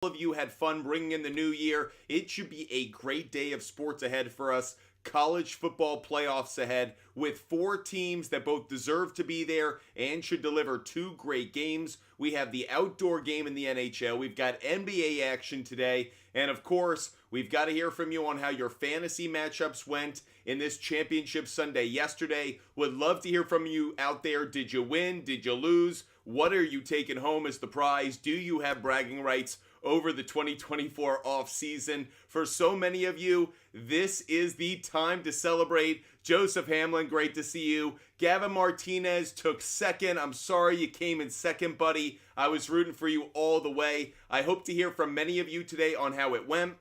of you had fun bringing in the new year. It should be a great day of sports ahead for us. College football playoffs ahead with 4 teams that both deserve to be there and should deliver 2 great games. We have the outdoor game in the NHL. We've got NBA action today. And of course, we've got to hear from you on how your fantasy matchups went in this championship Sunday yesterday. Would love to hear from you out there. Did you win? Did you lose? What are you taking home as the prize? Do you have bragging rights over the 2024 off season? For so many of you, this is the time to celebrate. Joseph Hamlin, great to see you. Gavin Martinez took second. I'm sorry you came in second, buddy. I was rooting for you all the way. I hope to hear from many of you today on how it went.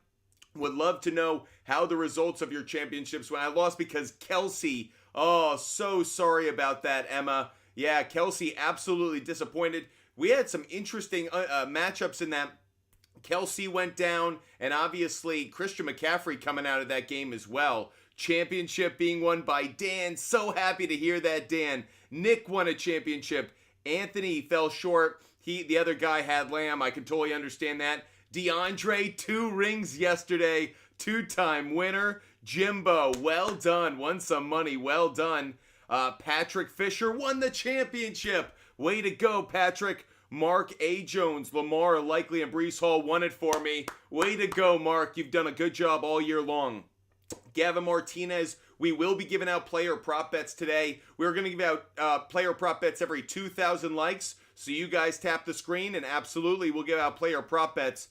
Would love to know how the results of your championships went. I lost because Kelsey. Oh, so sorry about that, Emma. Yeah, Kelsey absolutely disappointed. We had some interesting matchups in that. Kelsey went down, and obviously Christian McCaffrey coming out of that game as well. Championship being won by Dan. So happy to hear that, Dan. Nick won a championship. Anthony fell short. The other guy had Lamb. I can totally understand that. DeAndre, 2 rings yesterday. 2-time winner. Jimbo, well done. Won some money. Well done. Patrick Fisher won the championship. Way to go, Patrick. Mark A. Jones, Lamar, Likely, and Breece Hall won it for me. Way to go, Mark. You've done a good job all year long. Gavin Martinez, we will be giving out player prop bets today. We're going to give out player prop bets every 2,000 likes. So you guys tap the screen, and absolutely we'll give out player prop bets.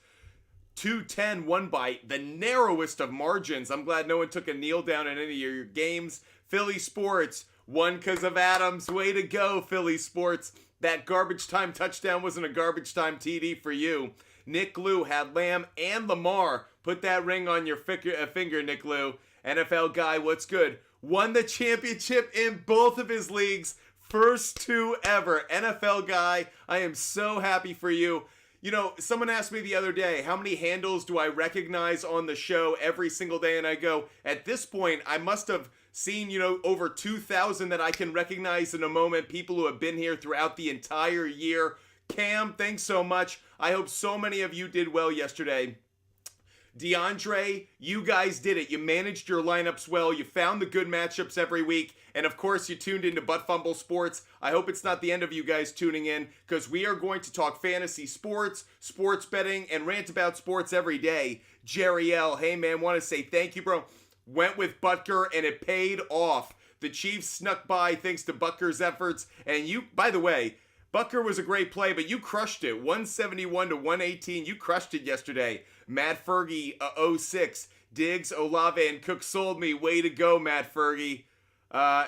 210 won by the narrowest of margins. I'm glad no one took a kneel down in any of your games. Philly Sports won because of Adams. Way to go, Philly Sports. That garbage time touchdown wasn't a garbage time TD for you. Nick Lou had Lamb and Lamar. Put that ring on your finger, Nick Lou. NFL guy, what's good? Won the championship in both of his leagues. First 2 ever. NFL guy, I am so happy for you. You know, someone asked me the other day, how many handles do I recognize on the show every single day? And I go, at this point, I must have seen, over 2,000 that I can recognize in a moment. People who have been here throughout the entire year. Cam, thanks so much. I hope so many of you did well yesterday. DeAndre, you guys did it. You managed your lineups well. You found the good matchups every week. And of course, you tuned into Butt Fumble Sports. I hope it's not the end of you guys tuning in, because we are going to talk fantasy sports, sports betting, and rant about sports every day. Jerry L, hey man, want to say thank you, bro. Went with Butker, and it paid off. The Chiefs snuck by thanks to Butker's efforts. And you, by the way, Butker was a great play, but you crushed it. 171 to 118. You crushed it yesterday. Matt Fergie, 06. Diggs, Olave, and Cook sold me. Way to go, Matt Fergie.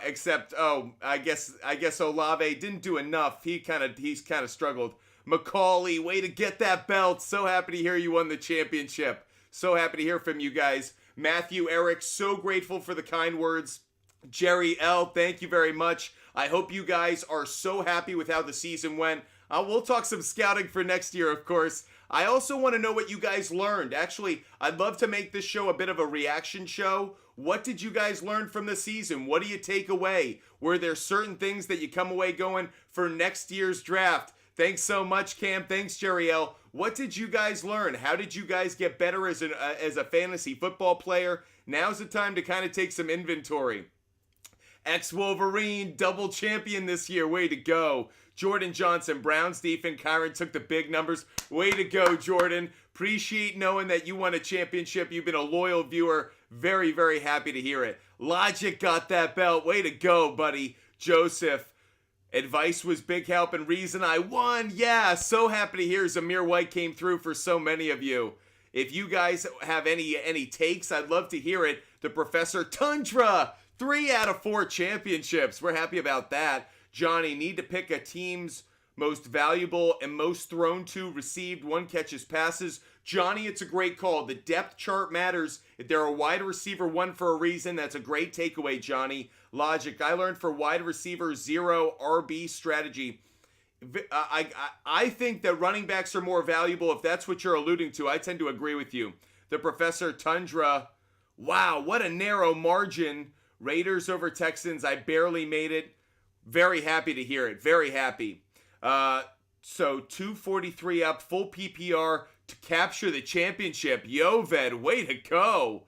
Except, I guess Olave didn't do enough. He's kind of struggled. Macaulay, way to get that belt. So happy to hear you won the championship. So happy to hear from you guys. Matthew, Eric, so grateful for the kind words. Jerry L, thank you very much. I hope you guys are so happy with how the season went. We'll talk some scouting for next year, of course. I also want to know what you guys learned. Actually, I'd love to make this show a bit of a reaction show. What did you guys learn from the season? What do you take away? Were there certain things that you come away going for next year's draft? Thanks so much, Cam. Thanks, Jerry L. What did you guys learn? How did you guys get better as a fantasy football player? Now's the time to kind of take some inventory. Ex-Wolverine, double champion this year. Way to go. Jordan Johnson, Browns defense. Kyron took the big numbers. Way to go, Jordan. Appreciate knowing that you won a championship. You've been a loyal viewer. Very, very happy to hear it. Logic got that belt. Way to go, buddy. Joseph, advice was big help and reason I won. Yeah, so happy to hear Zamir White came through for so many of you. If you guys have any takes, I'd love to hear it. The Professor Tundra, 3 out of 4 championships. We're happy about that. Johnny, need to pick a team's most valuable and most thrown to, received, 1 catches passes. Johnny, it's a great call. The depth chart matters. If they're a wide receiver 1 for a reason, that's a great takeaway, Johnny. Logic, I learned for wide receiver 0 RB strategy. I think that running backs are more valuable if that's what you're alluding to. I tend to agree with you. The Professor Tundra, wow, what a narrow margin. Raiders over Texans, I barely made it. Very happy to hear it. Very happy. So 243 up, full PPR, to capture the championship. Yo, Ved, way to go.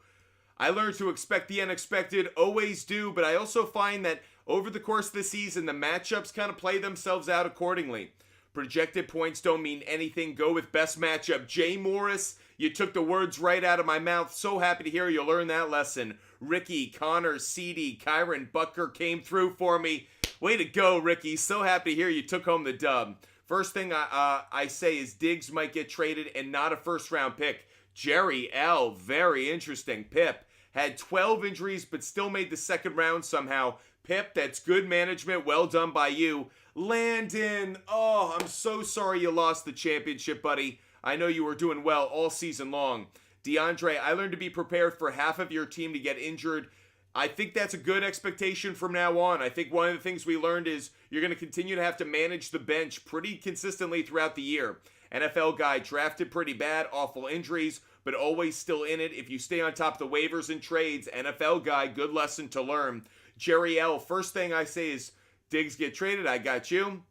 I learned to expect the unexpected, always do, but I also find that over the course of the season, the matchups kind of play themselves out accordingly. Projected points don't mean anything. Go with best matchup. Jay Morris, you took the words right out of my mouth. So happy to hear you learn that lesson. Ricky, Connor, CD, Kyron, Butker came through for me. Way to go, Ricky. So happy to hear you took home the dub. First thing I say is Diggs might get traded and not a first-round pick. Jerry L., very interesting. Pip had 12 injuries but still made the second round somehow. Pip, that's good management. Well done by you. Landon, oh, I'm so sorry you lost the championship, buddy. I know you were doing well all season long. DeAndre, I learned to be prepared for half of your team to get injured. I think that's a good expectation from now on. I think one of the things we learned is you're going to continue to have to manage the bench pretty consistently throughout the year. NFL guy drafted pretty bad, awful injuries, but always still in it. If you stay on top of the waivers and trades, NFL guy, good lesson to learn. Jerry L., first thing I say is Diggs get traded, I got you.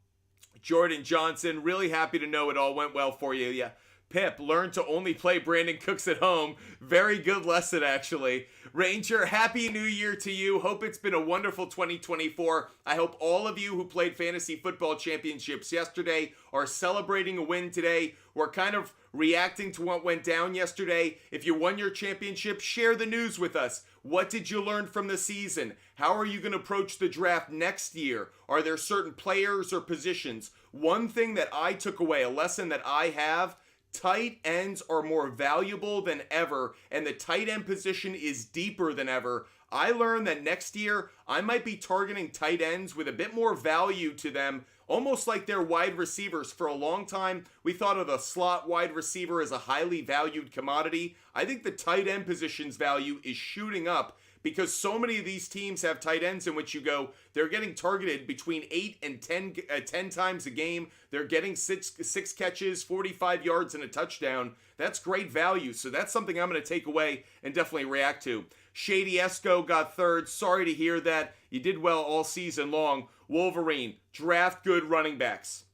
Jordan Johnson, really happy to know it all went well for you. Yeah. Pip, learn to only play Brandon Cooks at home. Very good lesson, actually. Ranger, happy new year to you. Hope it's been a wonderful 2024. I hope all of you who played fantasy football championships yesterday are celebrating a win today. We're kind of reacting to what went down yesterday. If you won your championship, share the news with us. What did you learn from the season? How are you going to approach the draft next year? Are there certain players or positions? One thing that I took away, a lesson that I have, tight ends are more valuable than ever, and the tight end position is deeper than ever. I learned that next year, I might be targeting tight ends with a bit more value to them, almost like they're wide receivers. For a long time, we thought of the slot wide receiver as a highly valued commodity. I think the tight end position's value is shooting up because so many of these teams have tight ends in which you go, they're getting targeted between 8 and 10 times a game. They're getting six catches, 45 yards, and a touchdown. That's great value. So that's something I'm going to take away and definitely react to. Shady Esco got third. Sorry to hear that. You did well all season long. Wolverine, draft good running backs.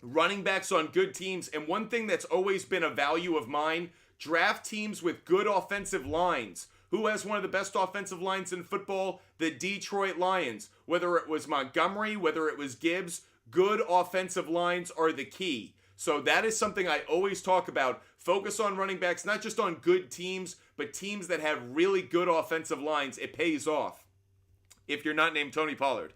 Running backs on good teams. And one thing that's always been a value of mine, draft teams with good offensive lines. Who has one of the best offensive lines in football? The Detroit Lions. Whether it was Montgomery, whether it was Gibbs, good offensive lines are the key. So that is something I always talk about. Focus on running backs, not just on good teams, but teams that have really good offensive lines. It pays off. If you're not named Tony Pollard.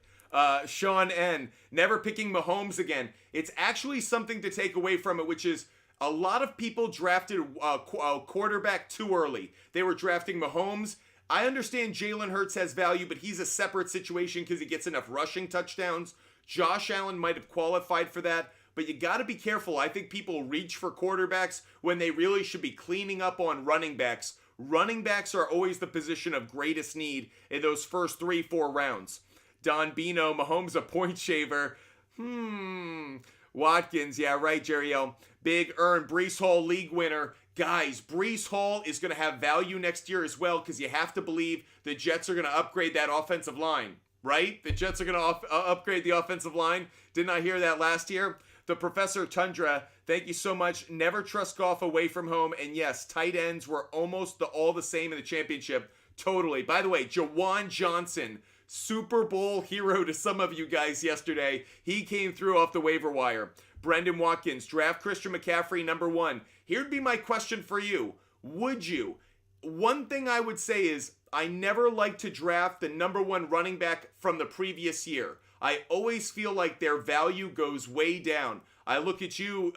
Sean N., never picking Mahomes again. It's actually something to take away from it, which is a lot of people drafted a quarterback too early. They were drafting Mahomes. I understand Jalen Hurts has value, but he's a separate situation because he gets enough rushing touchdowns. Josh Allen might have qualified for that, but you got to be careful. I think people reach for quarterbacks when they really should be cleaning up on running backs. Running backs are always the position of greatest need in those first 3-4 rounds. Don Bino, Mahomes a point shaver. Watkins, yeah, right, Jerry O. Big Earn, Breece Hall league winner. Guys, Breece Hall is going to have value next year as well because you have to believe the Jets are going to upgrade that offensive line, right? The Jets are going to upgrade the offensive line. Didn't I hear that last year? The Professor Tundra, thank you so much. Never trust golf away from home. And yes, tight ends were almost all the same in the championship. Totally. By the way, Jawan Johnson, Super Bowl hero to some of you guys yesterday. He came through off the waiver wire. Brendan Watkins, draft Christian McCaffrey number 1. Here'd be my question for you. Would you? One thing I would say is I never like to draft the number 1 running back from the previous year. I always feel like their value goes way down. I look at you,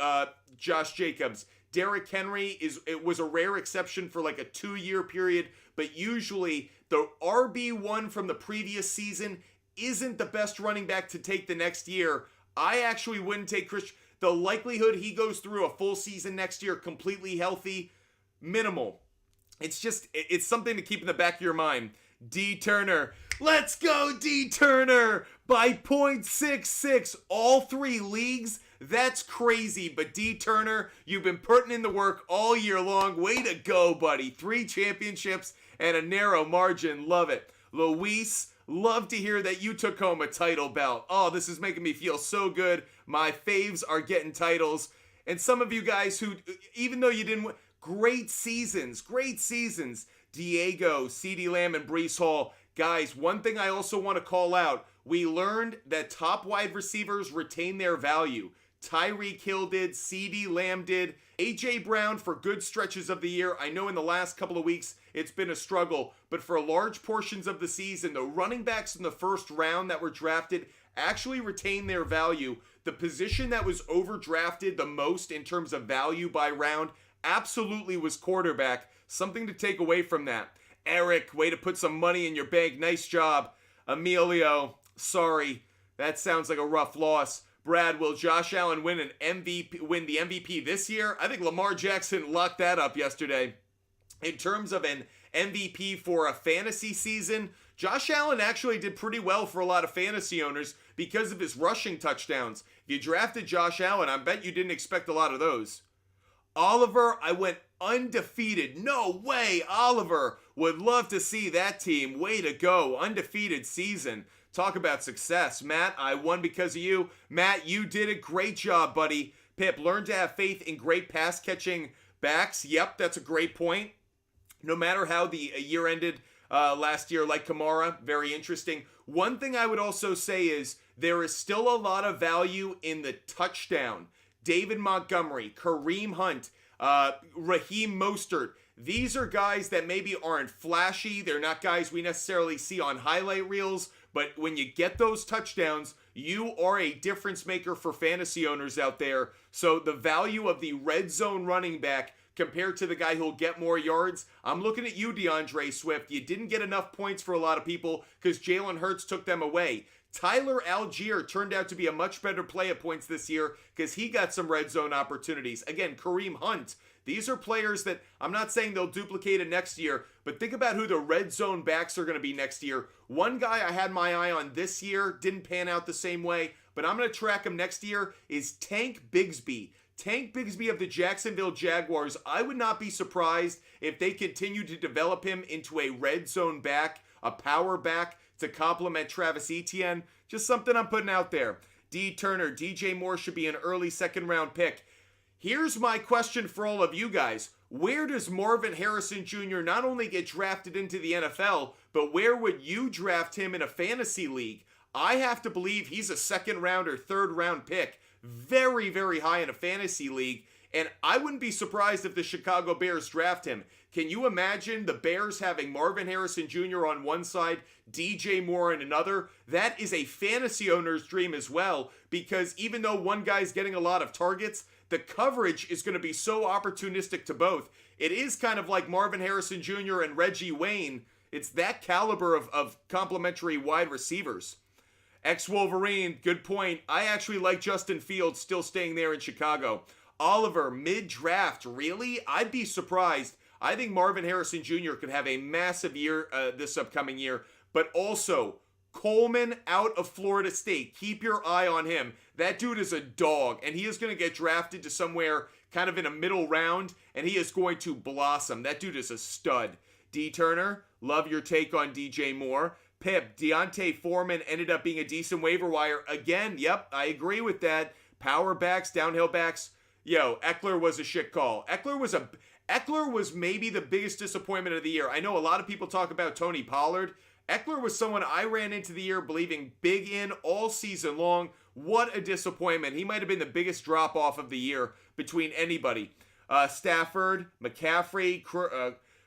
Josh Jacobs. Derrick Henry was a rare exception for like a 2-year period, but usually the RB1 from the previous season isn't the best running back to take the next year. I actually wouldn't take Christian. The likelihood he goes through a full season next year completely healthy, minimal. It's something to keep in the back of your mind. D. Turner. Let's go, D. Turner! By .66, all 3 leagues. That's crazy, but D. Turner, you've been putting in the work all year long. Way to go, buddy. 3 championships and a narrow margin. Love it. Luis, love to hear that you took home a title belt. Oh, this is making me feel so good. My faves are getting titles. And some of you guys who, even though you didn't win, great seasons. Diego, CeeDee Lamb, and Breece Hall. Guys, one thing I also want to call out, we learned that top wide receivers retain their value. Tyreek Hill did, CeeDee Lamb did, A.J. Brown for good stretches of the year. I know in the last couple of weeks it's been a struggle, but for large portions of the season, the running backs in the first round that were drafted actually retained their value. The position that was overdrafted the most in terms of value by round absolutely was quarterback. Something to take away from that. Eric, way to put some money in your bank. Nice job. Emilio, sorry. That sounds like a rough loss. Brad, will Josh Allen win the MVP this year? I think Lamar Jackson locked that up yesterday. In terms of an MVP for a fantasy season, Josh Allen actually did pretty well for a lot of fantasy owners because of his rushing touchdowns. If you drafted Josh Allen, I bet you didn't expect a lot of those. Oliver, I went undefeated. No way, Oliver. Would love to see that team. Way to go. Undefeated season. Talk about success. Matt, I won because of you. Matt, you did a great job, buddy. Pip, learn to have faith in great pass-catching backs. Yep, that's a great point. No matter how the year ended last year, like Kamara, very interesting. One thing I would also say is there is still a lot of value in the touchdown. David Montgomery, Kareem Hunt, Raheem Mostert. These are guys that maybe aren't flashy. They're not guys we necessarily see on highlight reels. But when you get those touchdowns, you are a difference maker for fantasy owners out there. So the value of the red zone running back compared to the guy who'll get more yards, I'm looking at you, DeAndre Swift. You didn't get enough points for a lot of people because Jalen Hurts took them away. Tyler Algier turned out to be a much better play at points this year because he got some red zone opportunities. Again, Kareem Hunt. These are players that I'm not saying they'll duplicate it next year, but think about who the red zone backs are going to be next year. One guy I had my eye on this year, didn't pan out the same way, but I'm going to track him next year, is Tank Bigsby. Tank Bigsby of the Jacksonville Jaguars. I would not be surprised if they continue to develop him into a red zone back, a power back to complement Travis Etienne. Just something I'm putting out there. D. Turner, DJ Moore should be an early second round pick. Here's my question for all of you guys. Where does Marvin Harrison Jr. not only get drafted into the NFL, but where would you draft him in a fantasy league? I have to believe he's a second round or third round pick. Very, very high in a fantasy league. And I wouldn't be surprised if the Chicago Bears draft him. Can you imagine the Bears having Marvin Harrison Jr. on one side, DJ Moore on another? That is a fantasy owner's dream as well, because even though one guy's getting a lot of targets, the coverage is going to be so opportunistic to both. It is kind of like Marvin Harrison Jr. and Reggie Wayne. It's that caliber of complementary wide receivers. Ex-Wolverine, good point. I actually like Justin Fields still staying there in Chicago. Oliver, mid-draft, really? I'd be surprised. I think Marvin Harrison Jr. could have a massive year this upcoming year, but also Coleman out of Florida State. Keep your eye on him. That dude is a dog, and he is going to get drafted to somewhere kind of in a middle round, and he is going to blossom. That dude is a stud. D. Turner, love your take on DJ Moore. Pip, Deontay Foreman ended up being a decent waiver wire. Again, yep, I agree with that. Power backs, downhill backs. Yo, Eckler was a shit call. Eckler was maybe the biggest disappointment of the year. I know a lot of people talk about Tony Pollard. Eckler was someone I ran into the year believing big in all season long. What a disappointment. He might have been the biggest drop-off of the year between anybody. Stafford, McCaffrey.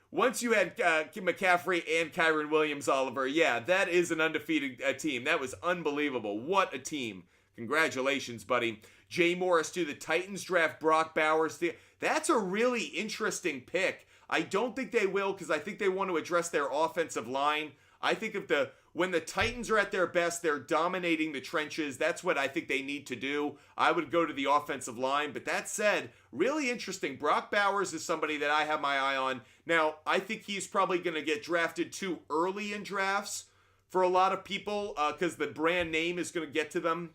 Once you had McCaffrey and Kyren Williams, Oliver, yeah, that is an undefeated team. That was unbelievable. What a team. Congratulations, buddy. Jay Morris to the Titans draft Brock Bowers. That's a really interesting pick. I don't think they will because I think they want to address their offensive line. I think when the Titans are at their best, they're dominating the trenches. That's what I think they need to do. I would go to the offensive line. But that said, really interesting. Brock Bowers is somebody that I have my eye on. Now, I think he's probably going to get drafted too early in drafts for a lot of people because the brand name is going to get to them.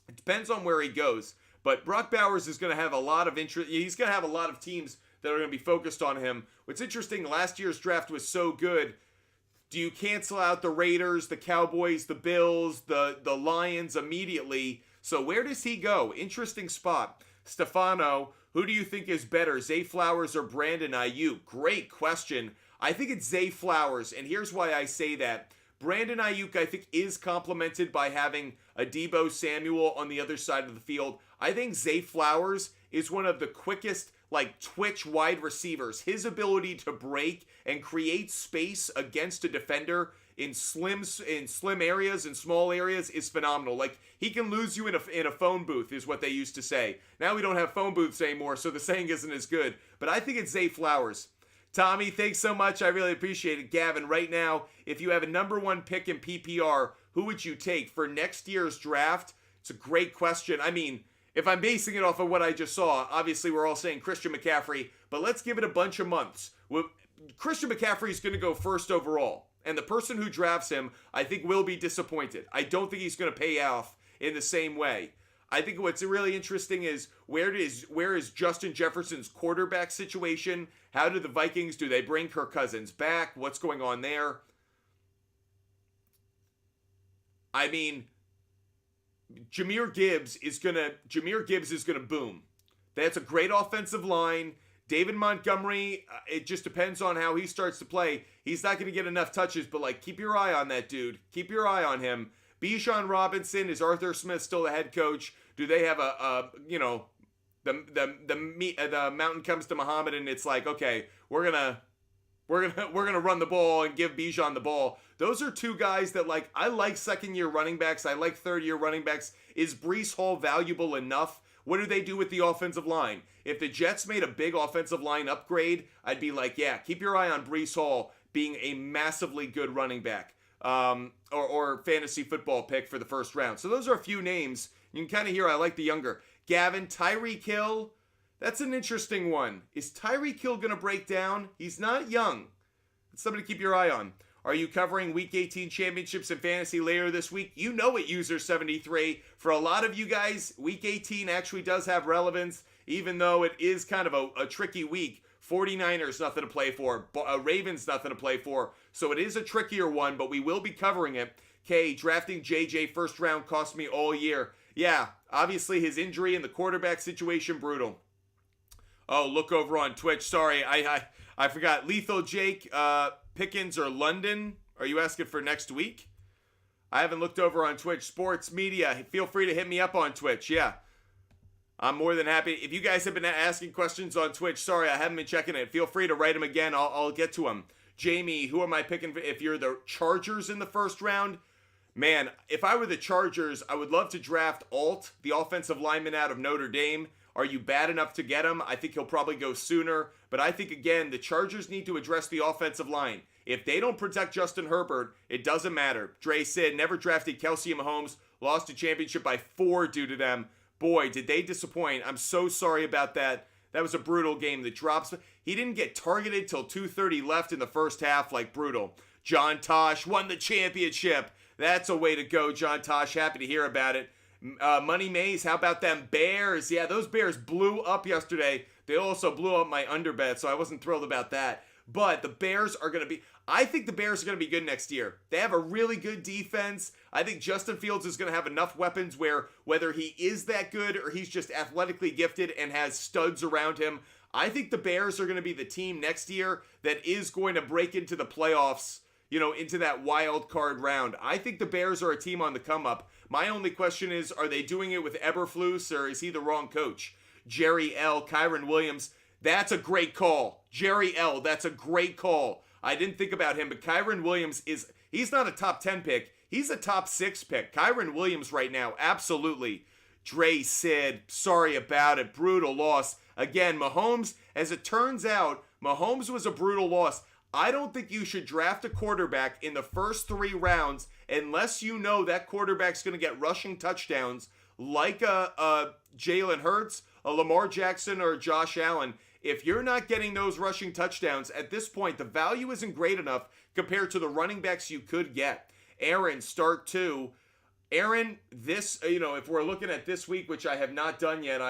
It depends on where he goes. But Brock Bowers is going to have a lot of interest. He's going to have a lot of teams that are going to be focused on him. What's interesting, last year's draft was so good. Do you cancel out the Raiders, the Cowboys, the Bills, the Lions immediately? So where does he go? Interesting spot. Stefano, who do you think is better, Zay Flowers or Brandon Ayuk? Great question. I think it's Zay Flowers, and here's why I say that. Brandon Ayuk, I think, is complemented by having a Deebo Samuel on the other side of the field. I think Zay Flowers is one of the quickest, like, twitch wide receivers. His ability to break and create space against a defender in slim areas and small areas is phenomenal. Like, he can lose you in a phone booth, is what they used to say. Now we don't have phone booths anymore, so the saying isn't as good. But I think it's Zay Flowers. Tommy, thanks so much. I really appreciate it. Gavin, right now, if you have a number one pick in PPR, who would you take for next year's draft? It's a great question. I mean, if I'm basing it off of what I just saw, obviously we're all saying Christian McCaffrey, but let's give it a bunch of months. Christian McCaffrey is going to go first overall, and the person who drafts him, I think, will be disappointed. I don't think he's going to pay off in the same way. I think what's really interesting is where is Justin Jefferson's quarterback situation? How do the Vikings, do they bring Kirk Cousins back? What's going on there? I mean, Jahmyr Gibbs is gonna boom. That's a great offensive line. David Montgomery, it just depends on how he starts to play. He's not gonna get enough touches, but like, keep your eye on that dude. Keep your eye on him. Bijan Robinson, is Arthur Smith still the head coach? Do they have the mountain comes to Muhammad and it's like, okay, we're gonna run the ball and give Bijan the ball. Those are two guys that, like, I like second-year running backs. I like third-year running backs. Is Breece Hall valuable enough? What do they do with the offensive line? If the Jets made a big offensive line upgrade, I'd be like, yeah, keep your eye on Breece Hall being a massively good running back. Or fantasy football pick for the first round. So those are a few names. You can kind of hear I like the younger. Gavin, Tyreek Hill, that's an interesting one. Is Tyreek Hill going to break down? He's not young. It's something to keep your eye on. Are you covering Week 18 championships in fantasy later this week? You know it, User 73. For a lot of you guys, Week 18 actually does have relevance, even though it is kind of a tricky week. 49ers, nothing to play for. Ravens, nothing to play for. So it is a trickier one, but we will be covering it. Okay, drafting JJ first round cost me all year. Yeah, obviously his injury and the quarterback situation, brutal. Oh, look over on Twitch. Sorry, I forgot. Lethal Jake, Pickens or London? Are you asking for next week? I haven't looked over on Twitch. Sports Media, feel free to hit me up on Twitch. Yeah. I'm more than happy. If you guys have been asking questions on Twitch, sorry, I haven't been checking it. Feel free to write them again. I'll get to them. Jamie, who am I picking if you're the Chargers in the first round? Man, if I were the Chargers, I would love to draft Alt, the offensive lineman out of Notre Dame. Are you bad enough to get him? I think he'll probably go sooner. But I think, again, the Chargers need to address the offensive line. If they don't protect Justin Herbert, it doesn't matter. Dre Sid never drafted Kelsey and Mahomes, lost a championship by 4 due to them. Boy, did they disappoint. I'm so sorry about that. That was a brutal game. The drops, he didn't get targeted till 2:30 left in the first half, like brutal. John Tosh won the championship. That's a way to go, John Tosh. Happy to hear about it. Money Maze, how about them Bears? Yeah, those Bears blew up yesterday. They also blew up my underbet, so I wasn't thrilled about that. But the Bears are going to be, I think the Bears are going to be good next year. They have a really good defense. I think Justin Fields is going to have enough weapons where whether he is that good or he's just athletically gifted and has studs around him, I think the Bears are going to be the team next year that is going to break into the playoffs, into that wild card round. I think the Bears are a team on the come up. My only question is, are they doing it with Eberflus or is he the wrong coach? Jerry L., Kyron Williams, that's a great call. Jerry L., that's a great call. I didn't think about him, but Kyron Williams he's not a top 10 pick. He's a top 6 pick. Kyron Williams right now, absolutely. Dre Sid, sorry about it. Brutal loss. Again, Mahomes, as it turns out, Mahomes was a brutal loss. I don't think you should draft a quarterback in the first 3 rounds unless you know that quarterback's going to get rushing touchdowns like a Jalen Hurts, a Lamar Jackson, or Josh Allen. If you're not getting those rushing touchdowns, at this point, the value isn't great enough compared to the running backs you could get. Aaron, start 2. Aaron, if we're looking at this week, which I have not done yet,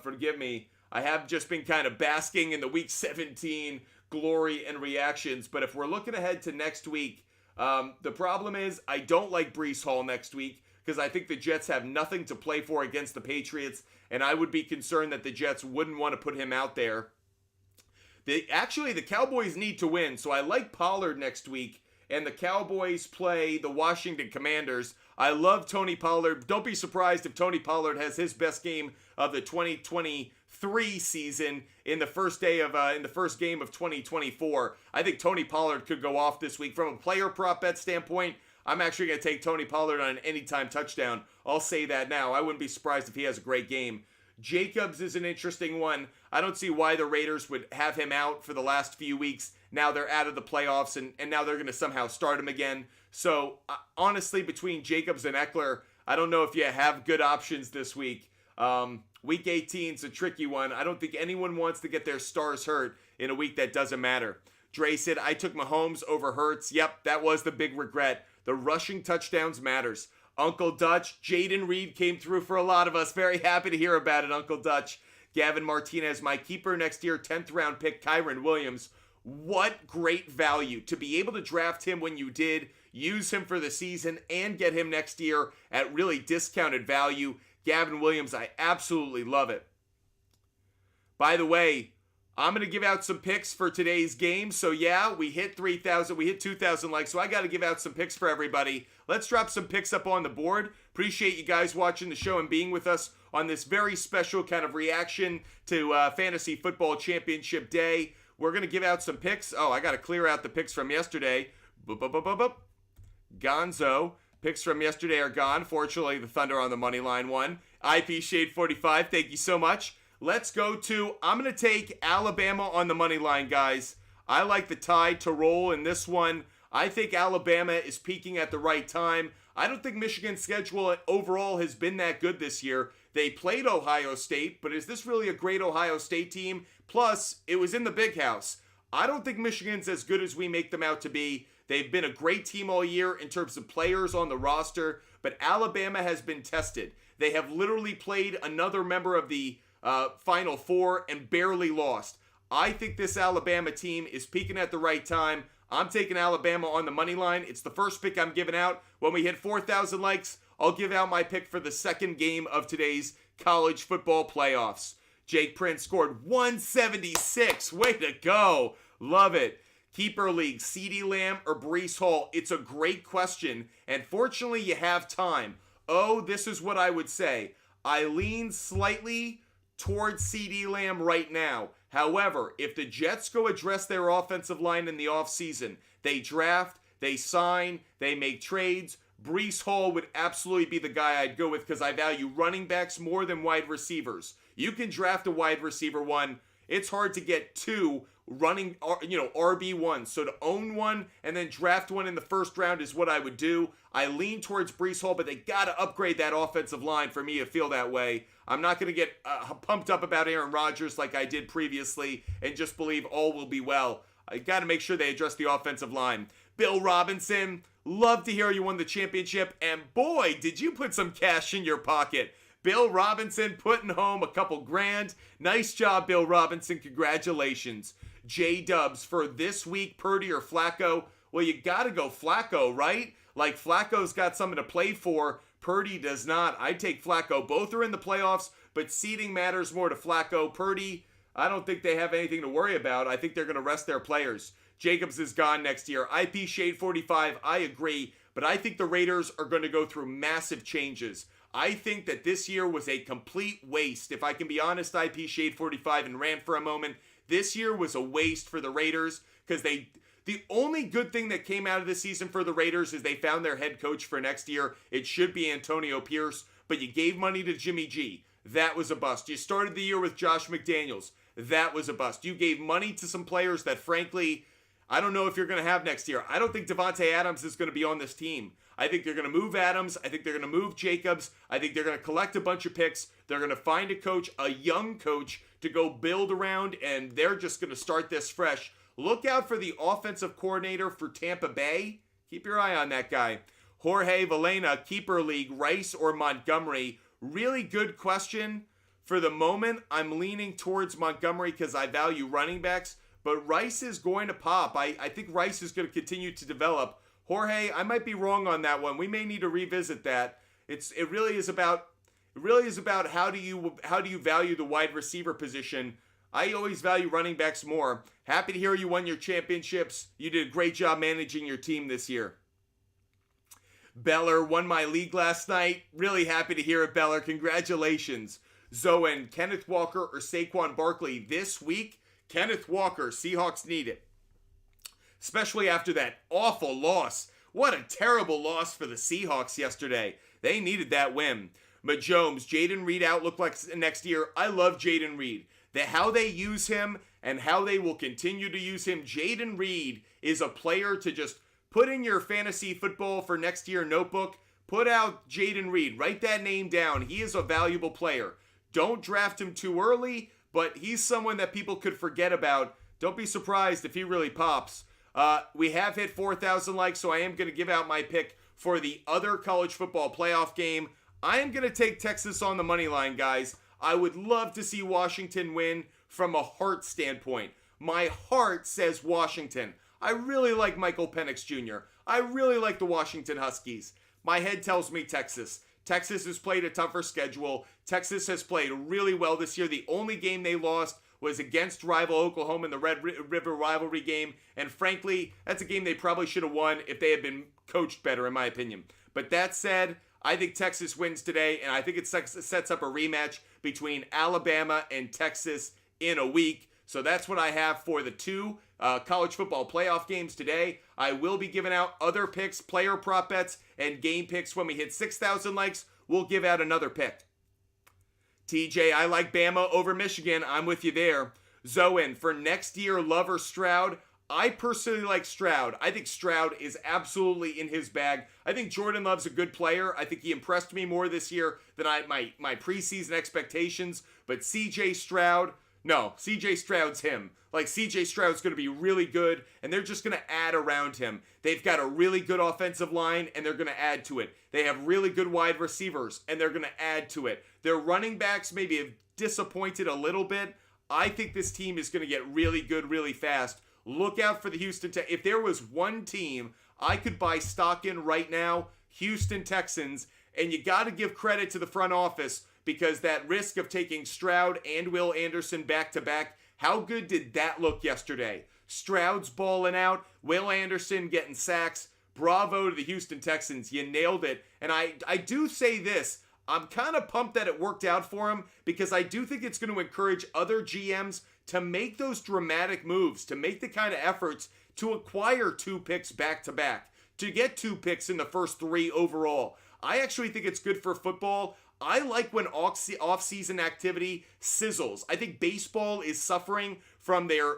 forgive me, I have just been kind of basking in the week 17 glory and reactions. But if we're looking ahead to next week, the problem is I don't like Breece Hall next week. because I think the Jets have nothing to play for against the Patriots, and I would be concerned that the Jets wouldn't want to put him out there. Actually, the Cowboys need to win, so I like Pollard next week, and the Cowboys play the Washington Commanders. I love Tony Pollard. Don't be surprised if Tony Pollard has his best game of the 2023 season in the first game of 2024. I think Tony Pollard could go off this week. From a player prop bet standpoint, I'm actually going to take Tony Pollard on an anytime touchdown. I'll say that now. I wouldn't be surprised if he has a great game. Jacobs is an interesting one. I don't see why the Raiders would have him out for the last few weeks. Now they're out of the playoffs, and now they're going to somehow start him again. So, honestly, between Jacobs and Eckler, I don't know if you have good options this week. Week 18 is a tricky one. I don't think anyone wants to get their stars hurt in a week that doesn't matter. Dre said, I took Mahomes over Hurts. Yep, that was the big regret. The rushing touchdowns matters. Uncle Dutch, Jaden Reed came through for a lot of us. Very happy to hear about it, Uncle Dutch. Gavin Martinez, my keeper next year, 10th round pick, Kyren Williams. What great value to be able to draft him when you did, use him for the season, and get him next year at really discounted value. Gavin Williams, I absolutely love it. By the way, I'm going to give out some picks for today's game. So yeah, we hit 3,000, we hit 2,000 likes, so I got to give out some picks for everybody. Let's drop some picks up on the board. Appreciate you guys watching the show and being with us on this very special kind of reaction to Fantasy Football Championship Day. We're going to give out some picks. Oh, I got to clear out the picks from yesterday. Gonzo. Picks from yesterday are gone. Fortunately, the Thunder on the money line won. IP Shade 45, thank you so much. Let's go to, I'm going to take Alabama on the money line, guys. I like the Tide to roll in this one. I think Alabama is peaking at the right time. I don't think Michigan's schedule overall has been that good this year. They played Ohio State, but is this really a great Ohio State team? Plus, it was in the Big House. I don't think Michigan's as good as we make them out to be. They've been a great team all year in terms of players on the roster, but Alabama has been tested. They have literally played another member of the Final Four and barely lost. I think this Alabama team is peaking at the right time. I'm taking Alabama on the money line. It's the first pick I'm giving out. When we hit 4,000 likes, I'll give out my pick for the second game of today's college football playoffs. Jake Prince scored 176. Way to go. Love it. Keeper league, CeeDee Lamb or Breece Hall? It's a great question, and fortunately you have time. Oh, this is what I would say. I lean slightly towards CeeDee Lamb right now. However, if the Jets go address their offensive line in the offseason, they draft, they sign, they make trades, Breece Hall would absolutely be the guy I'd go with because I value running backs more than wide receivers. You can draft a wide receiver one. It's hard to get two running, RB1. So to own one and then draft one in the first round is what I would do. I lean towards Breece Hall, but they got to upgrade that offensive line for me to feel that way. I'm not going to get pumped up about Aaron Rodgers like I did previously and just believe all will be well. I got to make sure they address the offensive line. Bill Robinson, love to hear you won the championship, and boy, did you put some cash in your pocket. Bill Robinson putting home a couple grand. Nice job, Bill Robinson. Congratulations. J-Dubs for this week, Purdy or Flacco? Well, you got to go Flacco, right? Like, Flacco's got something to play for. Purdy does not. I take Flacco. Both are in the playoffs, but seeding matters more to Flacco. Purdy, I don't think they have anything to worry about. I think they're going to rest their players. Jacobs is gone next year. IP Shade 45, I agree, but I think the Raiders are going to go through massive changes. I think that this year was a complete waste. If I can be honest, IP Shade 45 and rant for a moment, this year was a waste for the Raiders because the only good thing that came out of this season for the Raiders is they found their head coach for next year. It should be Antonio Pierce, but you gave money to Jimmy G. That was a bust. You started the year with Josh McDaniels. That was a bust. You gave money to some players that, frankly, I don't know if you're going to have next year. I don't think Devontae Adams is going to be on this team. I think they're going to move Adams. I think they're going to move Jacobs. I think they're going to collect a bunch of picks. They're going to find a coach, a young coach, to go build around, and they're just going to start this fresh. Look out for the offensive coordinator for Tampa Bay. Keep your eye on that guy. Jorge Valena, Keeper League, Rice or Montgomery? Really good question. For the moment, I'm leaning towards Montgomery because I value running backs, but Rice is going to pop. I think Rice is going to continue to develop. Jorge, I might be wrong on that one. We may need to revisit that. It really is about how do you value the wide receiver position. I always value running backs more. Happy to hear you won your championships. You did a great job managing your team this year. Beller won my league last night. Really happy to hear it, Beller. Congratulations. Zoen, Kenneth Walker or Saquon Barkley this week? Kenneth Walker. Seahawks need it. Especially after that awful loss. What a terrible loss for the Seahawks yesterday. They needed that win. Majomes, Jaden Reed outlook like next year. I love Jaden Reed. How they use him and how they will continue to use him. Jaden Reed is a player to just put in your fantasy football for next year notebook. Put out Jaden Reed. Write that name down. He is a valuable player. Don't draft him too early, but he's someone that people could forget about. Don't be surprised if he really pops. We have hit 4,000 likes, so I am going to give out my pick for the other college football playoff game. I am going to take Texas on the money line, guys. I would love to see Washington win from a heart standpoint. My heart says Washington. I really like Michael Penix Jr. I really like the Washington Huskies. My head tells me Texas. Texas has played a tougher schedule. Texas has played really well this year. The only game they lost was against rival Oklahoma in the Red River rivalry game. And frankly, that's a game they probably should have won if they had been coached better, in my opinion. But that said, I think Texas wins today, and I think it sets up a rematch between Alabama and Texas in a week. So that's what I have for the two college football playoff games today. I will be giving out other picks, player prop bets, and game picks. When we hit 6,000 likes, we'll give out another pick. TJ, I like Bama over Michigan. I'm with you there. Zoen, for next year, Love or Stroud? I personally like Stroud. I think Stroud is absolutely in his bag. I think Jordan Love's a good player. I think he impressed me more this year than my preseason expectations. But CJ Stroud, no, CJ Stroud's him. Like, CJ Stroud's going to be really good, and they're just going to add around him. They've got a really good offensive line, and they're going to add to it. They have really good wide receivers, and they're going to add to it. Their running backs maybe have disappointed a little bit. I think this team is going to get really good really fast. Look out for the Houston Texans. If there was one team I could buy stock in right now, Houston Texans, and you got to give credit to the front office because that risk of taking Stroud and Will Anderson back-to-back, how good did that look yesterday? Stroud's balling out, Will Anderson getting sacks. Bravo to the Houston Texans. You nailed it. And I do say this. I'm kind of pumped that it worked out for him because I do think it's going to encourage other GMs to make those dramatic moves, to make the kind of efforts to acquire 2 picks back-to-back, to get 2 picks in the first 3 overall. I actually think it's good for football. I like when off-season activity sizzles. I think baseball is suffering from their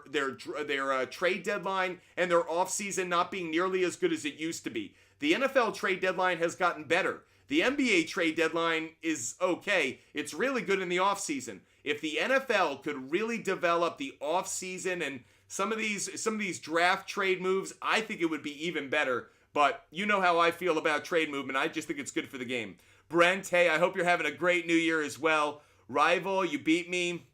trade deadline and their off-season not being nearly as good as it used to be. The NFL trade deadline has gotten better. The NBA trade deadline is okay. It's really good in the off-season. If the NFL could really develop the off-season and some of these draft trade moves, I think it would be even better. But you know how I feel about trade movement. I just think it's good for the game. Brent, hey, I hope you're having a great new year as well. Rival, you beat me.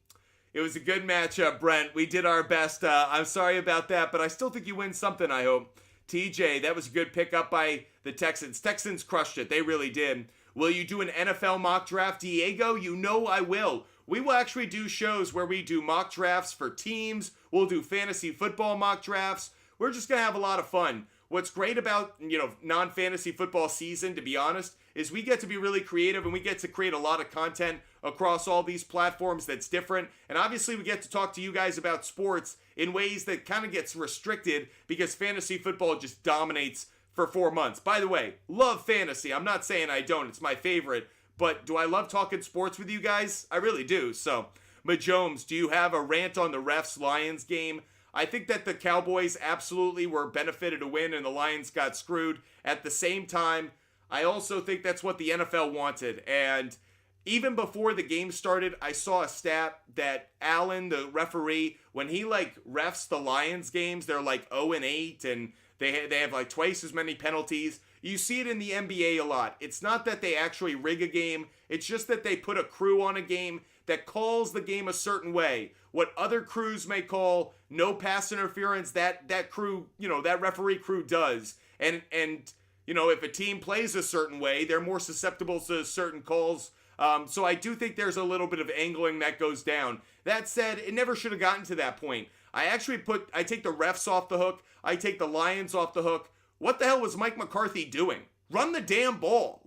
It was a good matchup, Brent. We did our best. I'm sorry about that, but I still think you win something, I hope. TJ, that was a good pickup by the Texans. Texans crushed it. They really did. Will you do an NFL mock draft, Diego? You know I will. We will actually do shows where we do mock drafts for teams. We'll do fantasy football mock drafts. We're just going to have a lot of fun. What's great about, non-fantasy football season, to be honest, is we get to be really creative and we get to create a lot of content across all these platforms that's different. And obviously we get to talk to you guys about sports in ways that kind of gets restricted because fantasy football just dominates for 4 months. By the way, love fantasy. I'm not saying I don't. It's my favorite. But do I love talking sports with you guys? I really do. So, Majomes, do you have a rant on the refs-Lions game? I think that the Cowboys absolutely were benefited to win and the Lions got screwed. At the same time, I also think that's what the NFL wanted. And even before the game started, I saw a stat that Allen, the referee, when he refs the Lions games, they're 0-8 and they have twice as many penalties. You see it in the NBA a lot. It's not that they actually rig a game. It's just that they put a crew on a game that calls the game a certain way. What other crews may call no pass interference, that crew, that referee crew does. And if a team plays a certain way, they're more susceptible to certain calls. So I do think there's a little bit of angling that goes down. That said, it never should have gotten to that point. I take the refs off the hook. I take the Lions off the hook. What the hell was Mike McCarthy doing? Run the damn ball.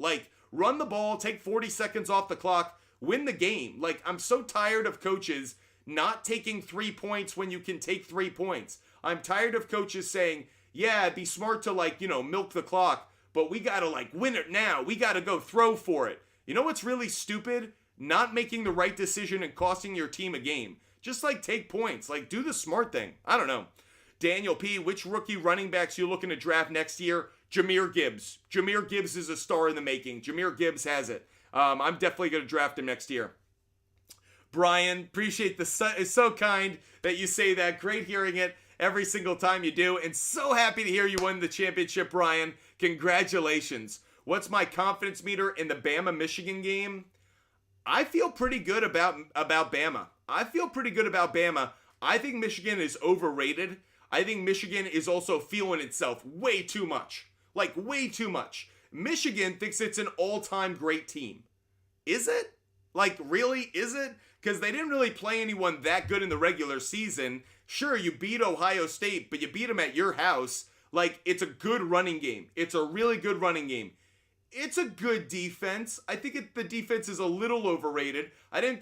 Run the ball, take 40 seconds off the clock, win the game. I'm so tired of coaches not taking 3 points when you can take 3 points. I'm tired of coaches saying, yeah, it'd be smart to milk the clock, but we gotta win it now. We gotta go throw for it. You know what's really stupid? Not making the right decision and costing your team a game. Just take points. Do the smart thing. I don't know. Daniel P., which rookie running backs you looking to draft next year? Jahmyr Gibbs. Jahmyr Gibbs is a star in the making. Jahmyr Gibbs has it. I'm definitely going to draft him next year. Brian, appreciate it's so kind that you say that. Great hearing it every single time you do. And so happy to hear you won the championship, Brian. Congratulations. What's my confidence meter in the Bama-Michigan game? I feel pretty good about Bama. I feel pretty good about Bama. I think Michigan is overrated. I think Michigan is also feeling itself way too much. Way too much. Michigan thinks it's an all-time great team. Is it? Really? Is it? Because they didn't really play anyone that good in the regular season. Sure, you beat Ohio State, but you beat them at your house. It's a good running game. It's a really good running game. It's a good defense. I think the defense is a little overrated. I don't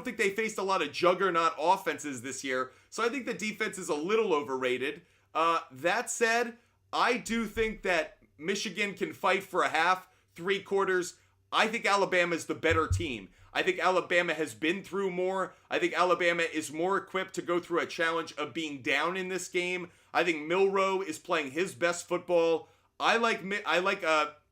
think they faced a lot of juggernaut offenses this year, so I think the defense is a little overrated. That said, I do think that Michigan can fight for a half, 3 quarters. I think Alabama is the better team. I think Alabama has been through more. I think Alabama is more equipped to go through a challenge of being down in this game. I think Milroe is playing his best football. I like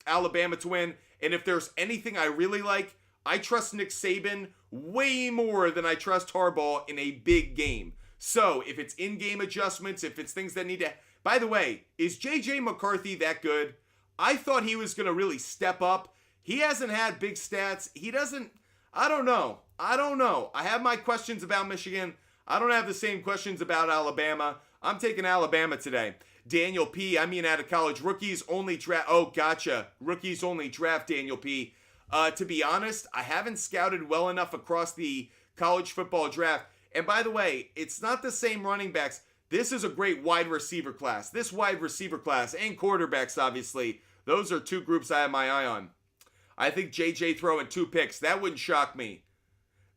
Alabama to win, and if there's anything I really like, I trust Nick Saban way more than I trust Harbaugh in a big game. So, if it's in-game adjustments, if it's things that need to... By the way, is J.J. McCarthy that good? I thought he was going to really step up. He hasn't had big stats. He doesn't... I don't know. I have my questions about Michigan. I don't have the same questions about Alabama. I'm taking Alabama today. Daniel P., out of college. Rookies only draft... Oh, gotcha. Rookies only draft, Daniel P. To be honest, I haven't scouted well enough across the college football draft. And by the way, it's not the same running backs. This is a great wide receiver class. This wide receiver class and quarterbacks, obviously. Those are 2 groups I have my eye on. I think JJ throwing 2 picks. That wouldn't shock me.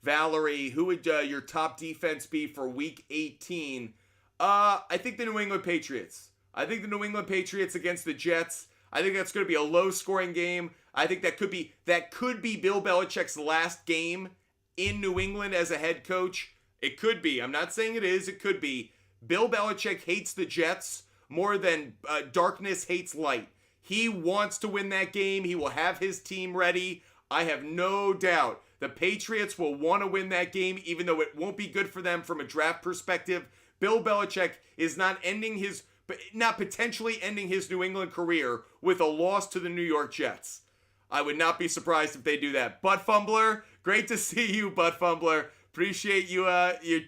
Valerie, who would your top defense be for Week 18? I think the New England Patriots. I think the New England Patriots against the Jets. I think that's going to be a low-scoring game. I think that could be Bill Belichick's last game in New England as a head coach. It could be. I'm not saying it is. It could be. Bill Belichick hates the Jets more than darkness hates light. He wants to win that game. He will have his team ready. I have no doubt the Patriots will want to win that game, even though it won't be good for them from a draft perspective. Bill Belichick is not potentially ending his New England career with a loss to the New York Jets. I would not be surprised if they do that. Butt Fumbler, great to see you, Butt Fumbler. Appreciate you,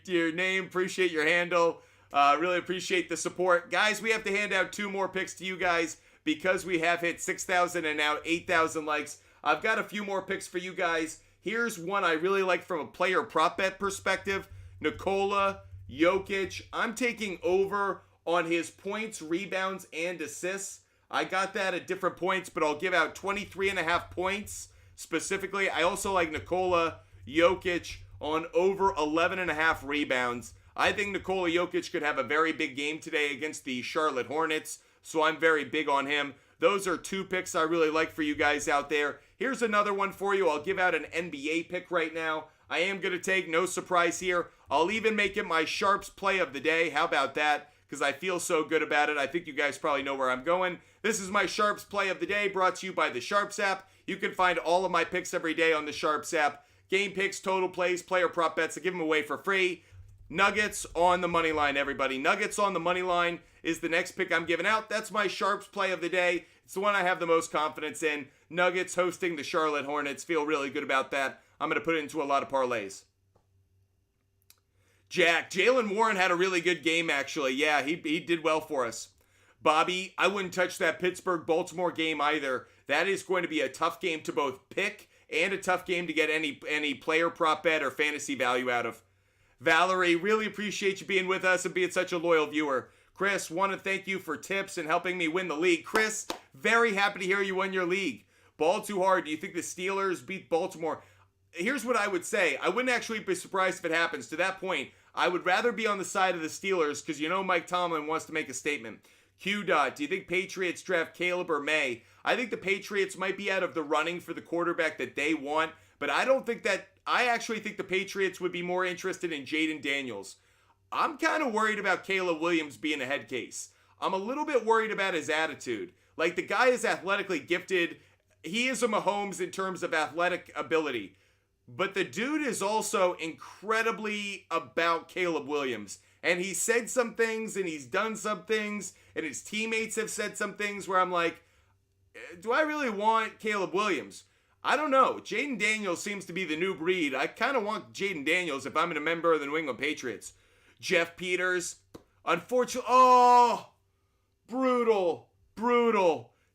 your name, appreciate your handle. Really appreciate the support. Guys, we have to hand out 2 more picks to you guys because we have hit 6,000 and now 8,000 likes. I've got a few more picks for you guys. Here's one I really like from a player prop bet perspective. Nikola Jokic. I'm taking over on his points, rebounds, and assists. I got that at different points, but I'll give out 23.5 points specifically. I also like Nikola Jokic on over 11.5 rebounds. I think Nikola Jokic could have a very big game today against the Charlotte Hornets, so I'm very big on him. Those are 2 picks I really like for you guys out there. Here's another one for you. I'll give out an NBA pick right now. I am going to take, no surprise here, I'll even make it my SHARPZ play of the day. How about that? Because I feel so good about it. I think you guys probably know where I'm going. This is my SHARPZ play of the day, brought to you by the SHARPZ app. You can find all of my picks every day on the SHARPZ app. Game picks, total plays, player prop bets. I give them away for free. Nuggets on the money line, everybody. Nuggets on the money line is the next pick I'm giving out. That's my SHARPZ play of the day. It's the one I have the most confidence in. Nuggets hosting the Charlotte Hornets. Feel really good about that. I'm going to put it into a lot of parlays. Jack, Jaylen Warren had a really good game, actually. Yeah, he did well for us. Bobby, I wouldn't touch that Pittsburgh-Baltimore game either. That is going to be a tough game to both pick and a tough game to get any player prop bet or fantasy value out of. Valerie, really appreciate you being with us and being such a loyal viewer. Chris, want to thank you for tips and helping me win the league. Chris, very happy to hear you won your league. Ball too hard. Do you think the Steelers beat Baltimore? Here's what I would say. I wouldn't actually be surprised if it happens. To that point, I would rather be on the side of the Steelers because you know Mike Tomlin wants to make a statement. Q. Dot, do you think Patriots draft Caleb or May? I think the Patriots might be out of the running for the quarterback that they want, but I actually think the Patriots would be more interested in Jaden Daniels. I'm kind of worried about Caleb Williams being a head case. I'm a little bit worried about his attitude. Like, the guy is athletically gifted. He is a Mahomes in terms of athletic ability. But the dude is also incredibly about Caleb Williams. And he said some things, and he's done some things, and his teammates have said some things where I'm like, do I really want Caleb Williams? I don't know. Jaden Daniels seems to be the new breed. I kind of want Jaden Daniels if I'm a member of the New England Patriots. Jeff Peters, unfortunately, brutal.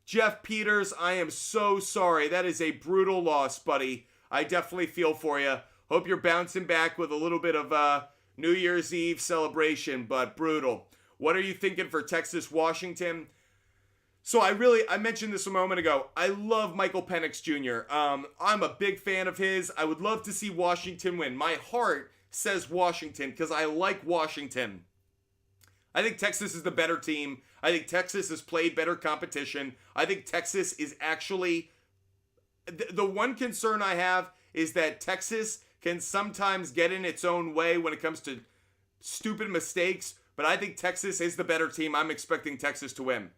Jeff Peters, I am so sorry. That is a brutal loss, buddy. I definitely feel for you. Hope you're bouncing back with a little bit of New Year's Eve celebration, but brutal. What are you thinking for Texas-Washington? So I mentioned this a moment ago. I love Michael Penix Jr. I'm a big fan of his. I would love to see Washington win. My heart says Washington because I like Washington. I think Texas is the better team. I think Texas has played better competition. I think Texas is actually... The one concern I have is that Texas can sometimes get in its own way when it comes to stupid mistakes, but I think Texas is the better team. I'm expecting Texas to win.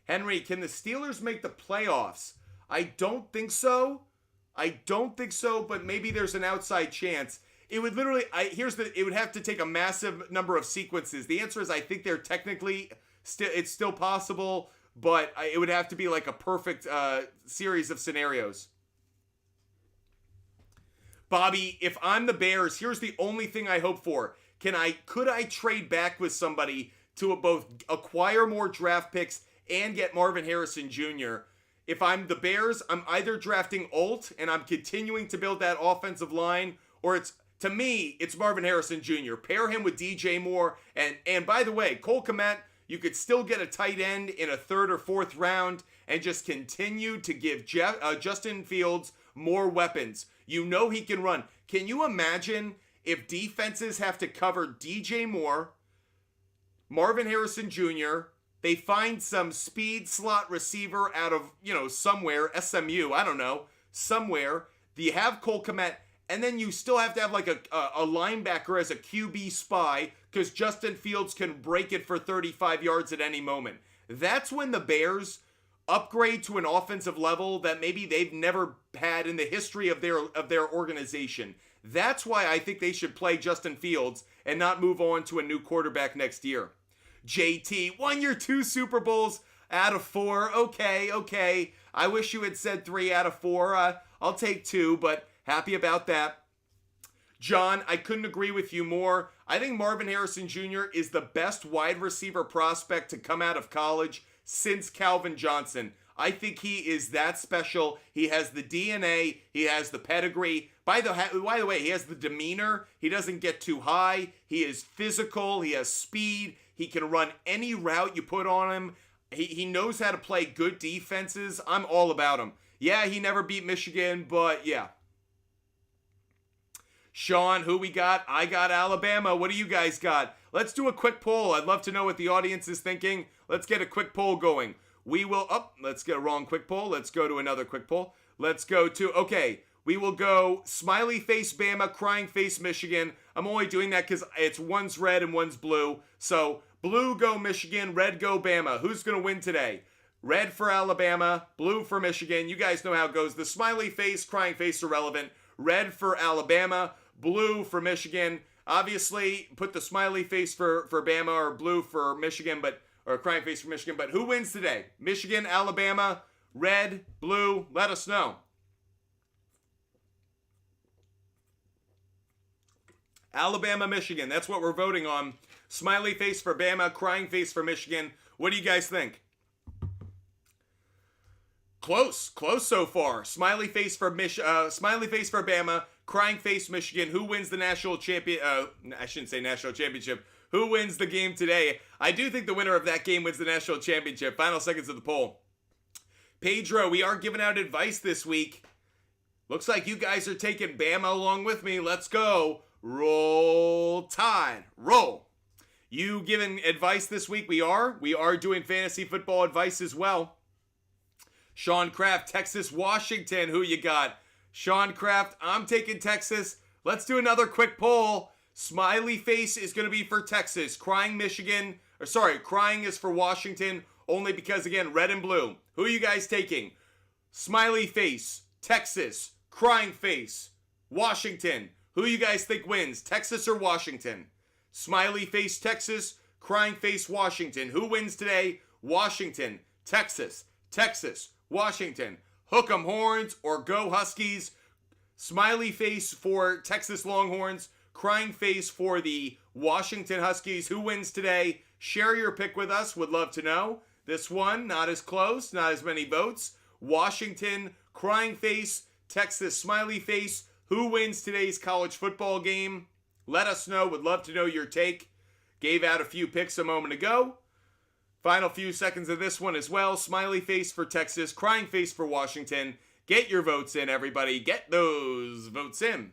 Henry, can the Steelers make the playoffs? I don't think so, but maybe there's an outside chance. It would literally, it would have to take a massive number of sequences. The answer is I think they're technically, it's still possible, but it would have to be like a perfect series of scenarios. Bobby, if I'm the Bears, here's the only thing I hope for. Could I trade back with somebody to both acquire more draft picks and get Marvin Harrison Jr.? If I'm the Bears, I'm either drafting Alt and I'm continuing to build that offensive line, or to me, it's Marvin Harrison Jr. Pair him with DJ Moore, and by the way, Cole Kmet, you could still get a tight end in a third or fourth round and just continue to give Justin Fields more weapons. You know he can run. Can you imagine if defenses have to cover DJ Moore, Marvin Harrison Jr., they find some speed slot receiver out of, somewhere, SMU, I don't know, somewhere. You have Cole Kmet, and then you still have to have like a linebacker as a QB spy because Justin Fields can break it for 35 yards at any moment. That's when the Bears upgrade to an offensive level that maybe they've never had in the history of their organization. That's why I think they should play Justin Fields and not move on to a new quarterback next year. JT, won your 2 Super Bowls out of 4. Okay. I wish you had said 3 out of 4. I'll take 2, but happy about that. John, I couldn't agree with you more. I think Marvin Harrison Jr. is the best wide receiver prospect to come out of college since Calvin Johnson. I think he is that special. He has the DNA. He has the pedigree. By the way, he has the demeanor. He doesn't get too high. He is physical. He has speed. He can run any route you put on him. He knows how to play good defenses. I'm all about him. Yeah, he never beat Michigan, but yeah. Sean, who we got? I got Alabama. What do you guys got? Let's do a quick poll. I'd love to know what the audience is thinking. Let's get a quick poll going. Let's get a wrong quick poll. Let's go to another quick poll. We will go smiley face Bama, crying face Michigan. I'm only doing that because it's one's red and one's blue. So blue go Michigan, red go Bama. Who's going to win today? Red for Alabama, blue for Michigan. You guys know how it goes. The smiley face, crying face irrelevant. Red for Alabama, blue for Michigan. Obviously, put the smiley face for Bama or blue for Michigan, or crying face for Michigan. But who wins today? Michigan, Alabama, red, blue. Let us know. Alabama, Michigan. That's what we're voting on. Smiley face for Bama, crying face for Michigan. What do you guys think? Close so far. Smiley face for Bama, crying face Michigan. Who wins the national champion? I shouldn't say national championship. Who wins the game today? I do think the winner of that game wins the national championship. Final seconds of the poll. Pedro, we are giving out advice this week. Looks like you guys are taking Bama along with me. Let's go. Roll Tide. Roll. You giving advice this week? We are. We are doing fantasy football advice as well. Sean Kraft, Texas, Washington. Who you got? Sean Kraft, I'm taking Texas. Let's do another quick poll. Smiley face is going to be for Texas. Crying is for Washington. Only because, again, red and blue. Who are you guys taking? Smiley face, Texas. Crying face, Washington. Who you guys think wins? Texas or Washington? Smiley face, Texas. Crying face, Washington. Who wins today? Washington. Texas. Texas. Washington. Hook 'em horns or go Huskies. Smiley face for Texas Longhorns. Crying face for the Washington Huskies. Who wins today? Share your pick with us. Would love to know. This one, not as close, not as many votes. Washington, crying face. Texas, smiley face. Who wins today's college football game? Let us know. Would love to know your take. Gave out a few picks a moment ago. Final few seconds of this one as well. Smiley face for Texas, crying face for Washington. Get your votes in, everybody. Get those votes in.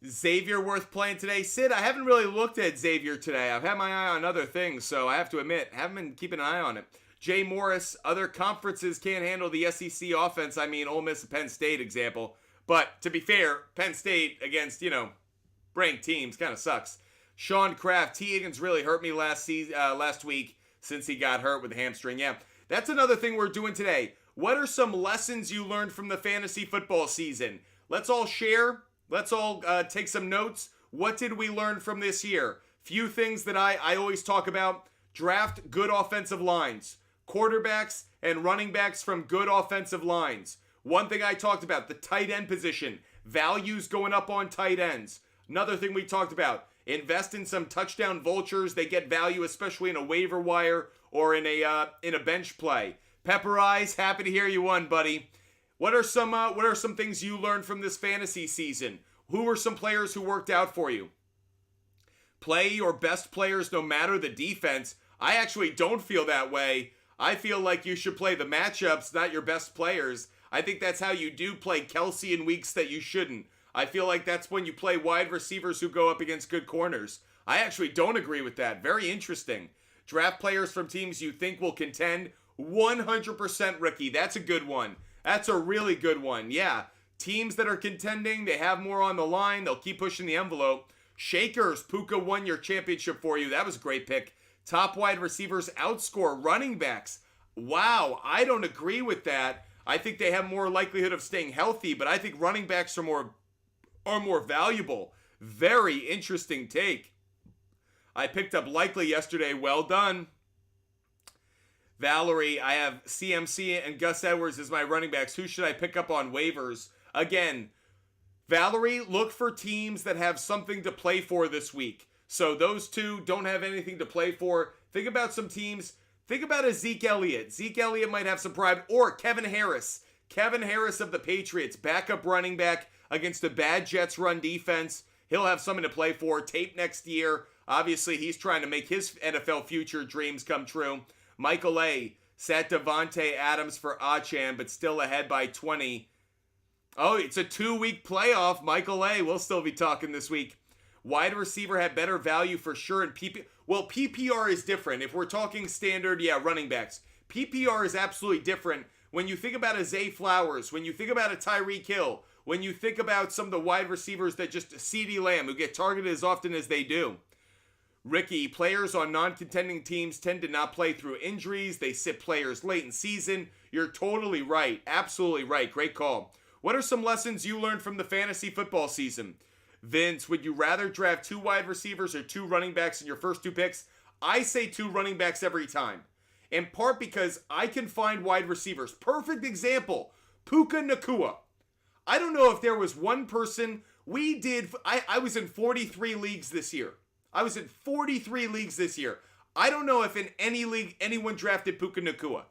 Xavier worth playing today? Sid, I haven't really looked at Xavier today. I've had my eye on other things, so I have to admit, haven't been keeping an eye on it. Jay Morris, other conferences can't handle the SEC offense. I mean, Ole Miss and Penn State example. But to be fair, Penn State against, ranked teams kind of sucks. Sean Kraft, T. Higgins really hurt me last week since he got hurt with the hamstring. Yeah, that's another thing we're doing today. What are some lessons you learned from the fantasy football season? Let's all share. Let's all take some notes. What did we learn from this year? Few things that I always talk about. Draft good offensive lines. Quarterbacks and running backs from good offensive lines. One thing I talked about, the tight end position. Values going up on tight ends. Another thing we talked about, invest in some touchdown vultures. They get value, especially in a waiver wire or in a bench play. Pepper Eyes, happy to hear you won, buddy. What are some things you learned from this fantasy season? Who were some players who worked out for you? Play your best players no matter the defense. I actually don't feel that way. I feel like you should play the matchups, not your best players. I think that's how you do play Kelsey in weeks that you shouldn't. I feel like that's when you play wide receivers who go up against good corners. I actually don't agree with that. Very interesting. Draft players from teams you think will contend. 100% Ricky. That's a good one. That's a really good one. Yeah. Teams that are contending, they have more on the line. They'll keep pushing the envelope. Shakers, Puka won your championship for you. That was a great pick. Top wide receivers outscore running backs. Wow, I don't agree with that. I think they have more likelihood of staying healthy, but I think running backs are more valuable. Very interesting take. I picked up Likely yesterday. Well done. Valerie, I have CMC and Gus Edwards as my running backs. Who should I pick up on waivers? Again, Valerie, look for teams that have something to play for this week. So those two don't have anything to play for. Think about some teams. Think about a Zeke Elliott. Zeke Elliott might have some pride. Or Kevin Harris. Kevin Harris of the Patriots. Backup running back against a bad Jets run defense. He'll have something to play for. Tape next year. Obviously, he's trying to make his NFL future dreams come true. Michael A. sat Devontae Adams for Achan, but still ahead by 20. Oh, it's a 2-week playoff. Michael A. We'll still be talking this week. Wide receiver had better value for sure in PPR. Well, PPR is different. If we're talking standard, running backs. PPR is absolutely different. When you think about a Zay Flowers, when you think about a Tyreek Hill, when you think about some of the wide receivers that just CeeDee Lamb, who get targeted as often as they do. Ricky, players on non-contending teams tend to not play through injuries. They sit players late in season. You're totally right. Absolutely right. Great call. What are some lessons you learned from the fantasy football season? Vince, would you rather draft 2 wide receivers or 2 running backs in your first 2 picks? I say 2 running backs every time. In part because I can find wide receivers. Perfect example, Puka Nacua. I don't know if there was one person I was in 43 leagues this year. I was in 43 leagues this year. I don't know if in any league anyone drafted Puka Nacua.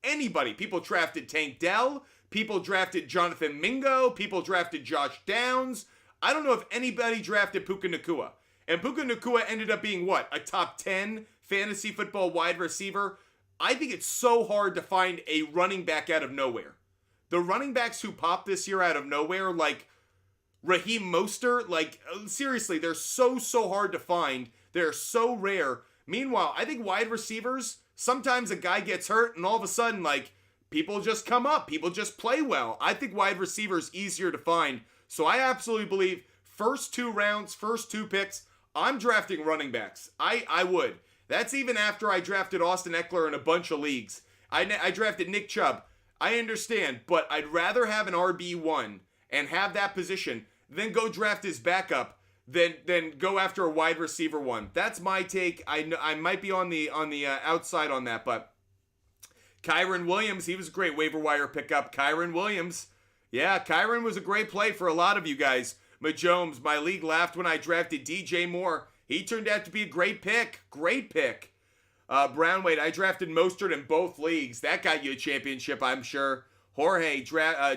Anybody. People drafted Tank Dell. People drafted Jonathan Mingo. People drafted Josh Downs. I don't know if anybody drafted Puka Nacua. And Puka Nacua ended up being what? A top 10 fantasy football wide receiver? I think it's so hard to find a running back out of nowhere. The running backs who popped this year out of nowhere, like Raheem Mostert, like seriously, they're so hard to find. They're so rare. Meanwhile, I think wide receivers, sometimes a guy gets hurt and all of a sudden, like, people just come up. People just play well. I think wide receivers easier to find. So I absolutely believe first 2 rounds, first 2 picks, I'm drafting running backs. I would. That's even after I drafted Austin Eckler in a bunch of leagues. I drafted Nick Chubb. I understand, but I'd rather have an RB1 and have that position than go draft his backup than go after a wide receiver one. That's my take. I might be on the outside on that, but Kyren Williams, he was a great waiver wire pickup. Kyren Williams. Yeah, Kyren was a great play for a lot of you guys. Majomes, my league laughed when I drafted DJ Moore. He turned out to be a great pick. Great pick. Brown Wade, I drafted Mostert in both leagues. That got you a championship, I'm sure. Jorge,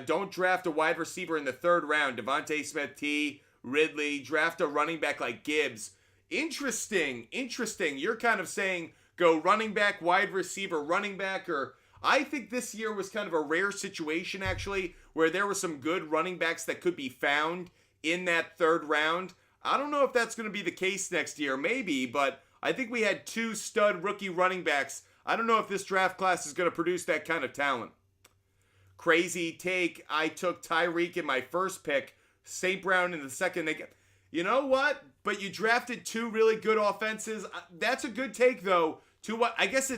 don't draft a wide receiver in the 3rd round. Devontae Smith, T. Ridley, draft a running back like Gibbs. Interesting. You're kind of saying go running back, wide receiver, running back, or I think this year was kind of a rare situation actually where there were some good running backs that could be found in that 3rd round. I don't know if that's going to be the case next year, maybe, but I think we had 2 stud rookie running backs. I don't know if this draft class is going to produce that kind of talent. Crazy take. I took Tyreek in my first pick, St. Brown in the second. You know what? But you drafted 2 really good offenses. That's a good take, though. I guess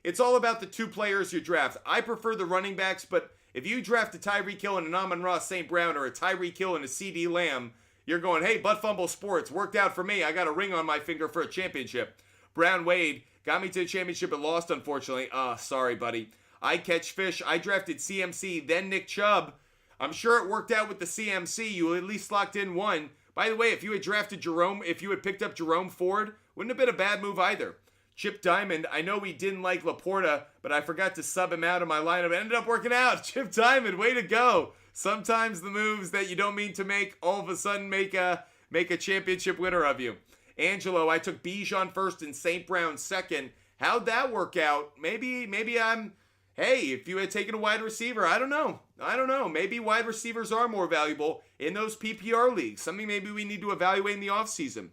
it's all about the 2 players you draft. I prefer the running backs, but if you draft a Tyreek Hill and an Amon-Ra St. Brown or a Tyreek Hill and a CD Lamb, you're going, hey, Butt Fumble Sports, worked out for me. I got a ring on my finger for a championship. Brown Wade got me to the championship but lost, unfortunately. Sorry, buddy. I catch fish. I drafted CMC, then Nick Chubb. I'm sure it worked out with the CMC. You at least locked in one. By the way, if you had picked up Jerome Ford, wouldn't have been a bad move either. Chip Diamond, I know we didn't like Laporta, but I forgot to sub him out of my lineup. It ended up working out. Chip Diamond, way to go. Sometimes the moves that you don't mean to make all of a sudden make a championship winner of you. Angelo, I took Bijan first and St. Brown second. How'd that work out? Maybe if you had taken a wide receiver, I don't know. Maybe wide receivers are more valuable in those PPR leagues. Something maybe we need to evaluate in the offseason.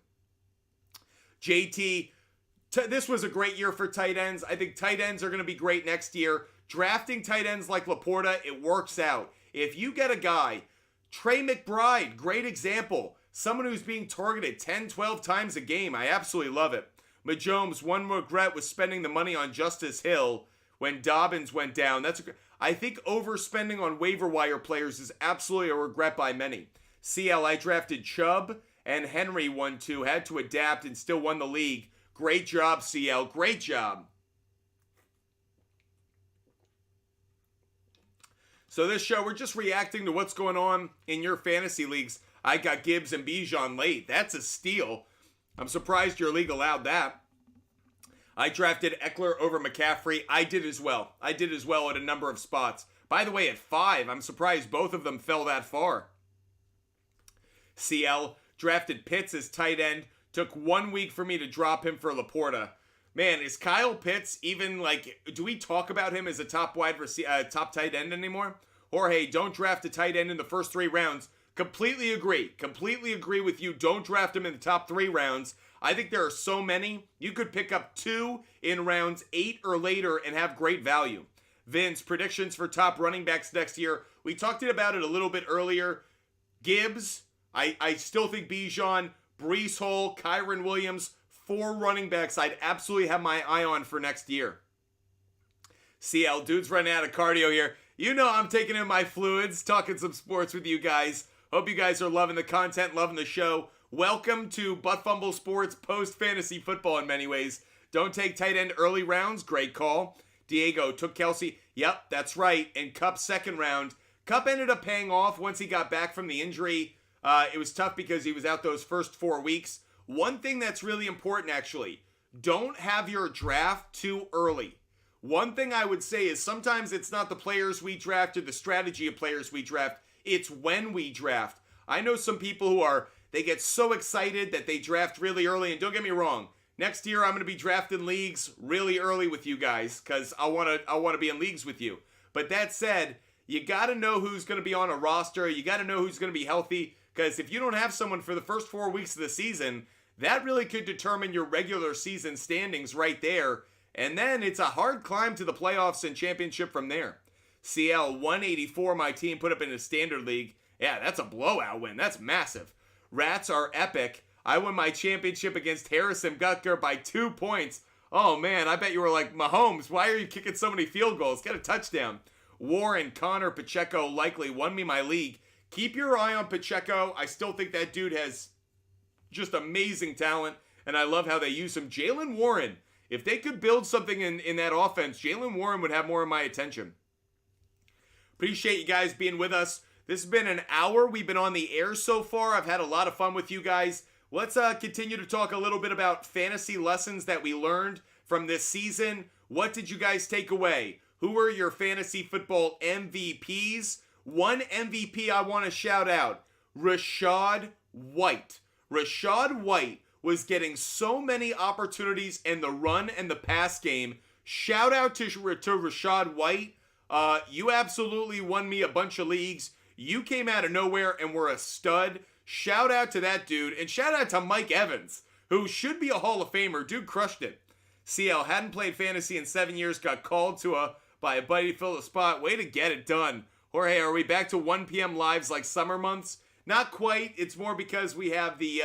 JT, this was a great year for tight ends. I think tight ends are going to be great next year. Drafting tight ends like Laporta, it works out. If you get a guy, Trey McBride, great example. Someone who's being targeted 10, 12 times a game. I absolutely love it. Majomes, one regret was spending the money on Justice Hill when Dobbins went down. I think overspending on waiver wire players is absolutely a regret by many. CL, I drafted Chubb and Henry 1-2, had to adapt and still won the league. Great job, CL. Great job. So this show, we're just reacting to what's going on in your fantasy leagues. I got Gibbs and Bijan late. That's a steal. I'm surprised your league allowed that. I drafted Eckler over McCaffrey. I did as well at a number of spots. By the way, at 5, I'm surprised both of them fell that far. CL drafted Pitts as tight end. Took 1 week for me to drop him for Laporta. Man, is Kyle Pitts even do we talk about him as a top tight end anymore? Jorge, don't draft a tight end in the first 3 rounds. Completely agree with you. Don't draft him in the top 3 rounds. I think there are so many. You could pick up 2 in rounds 8 or later and have great value. Vince, predictions for top running backs next year. We talked about it a little bit earlier. Gibbs, I still think Bijan, Breece Hall, Kyren Williams, 4 running backs I'd absolutely have my eye on for next year. CL, dude's running out of cardio here. You know I'm taking in my fluids, talking some sports with you guys. Hope you guys are loving the content, loving the show. Welcome to Butt Fumble Sports post-fantasy football in many ways. Don't take tight end early rounds. Great call. Diego took Kelsey. Yep, that's right. And Kupp second round. Kupp ended up paying off once he got back from the injury. It was tough because he was out those first 4 weeks. One thing that's really important, actually, don't have your draft too early. One thing I would say is sometimes it's not the players we draft or the strategy of players we draft. It's when we draft. I know some people they get so excited that they draft really early. And don't get me wrong, next year I'm going to be drafting leagues really early with you guys because I want to be in leagues with you. But that said, you got to know who's going to be on a roster. You got to know who's going to be healthy because if you don't have someone for the first 4 weeks of the season, that really could determine your regular season standings right there. And then it's a hard climb to the playoffs and championship from there. CL 184, my team put up in a standard league. Yeah, that's a blowout win. That's massive. Rats are epic. I won my championship against Harrison Gutker by 2 points. Oh man, I bet you were like, Mahomes, why are you kicking so many field goals? Get a touchdown. Warren, Connor, Pacheco likely won me my league. Keep your eye on Pacheco. I still think that dude has just amazing talent, and I love how they use him. Jalen Warren, if they could build something in that offense, Jalen Warren would have more of my attention. Appreciate you guys being with us. This has been an hour. We've been on the air so far. I've had a lot of fun with you guys. Let's continue to talk a little bit about fantasy lessons that we learned from this season. What did you guys take away? Who were your fantasy football MVPs? One MVP I want to shout out, Rachaad White. Rachaad White was getting so many opportunities in the run and the pass game. Shout out to Rachaad White. You absolutely won me a bunch of leagues. You came out of nowhere and were a stud. Shout out to that dude. And shout out to Mike Evans, who should be a Hall of Famer. Dude crushed it. CL hadn't played fantasy in 7 years. Got called by a buddy to fill the spot. Way to get it done. Jorge, are we back to 1 p.m. lives like summer months? Not quite. It's more because we have the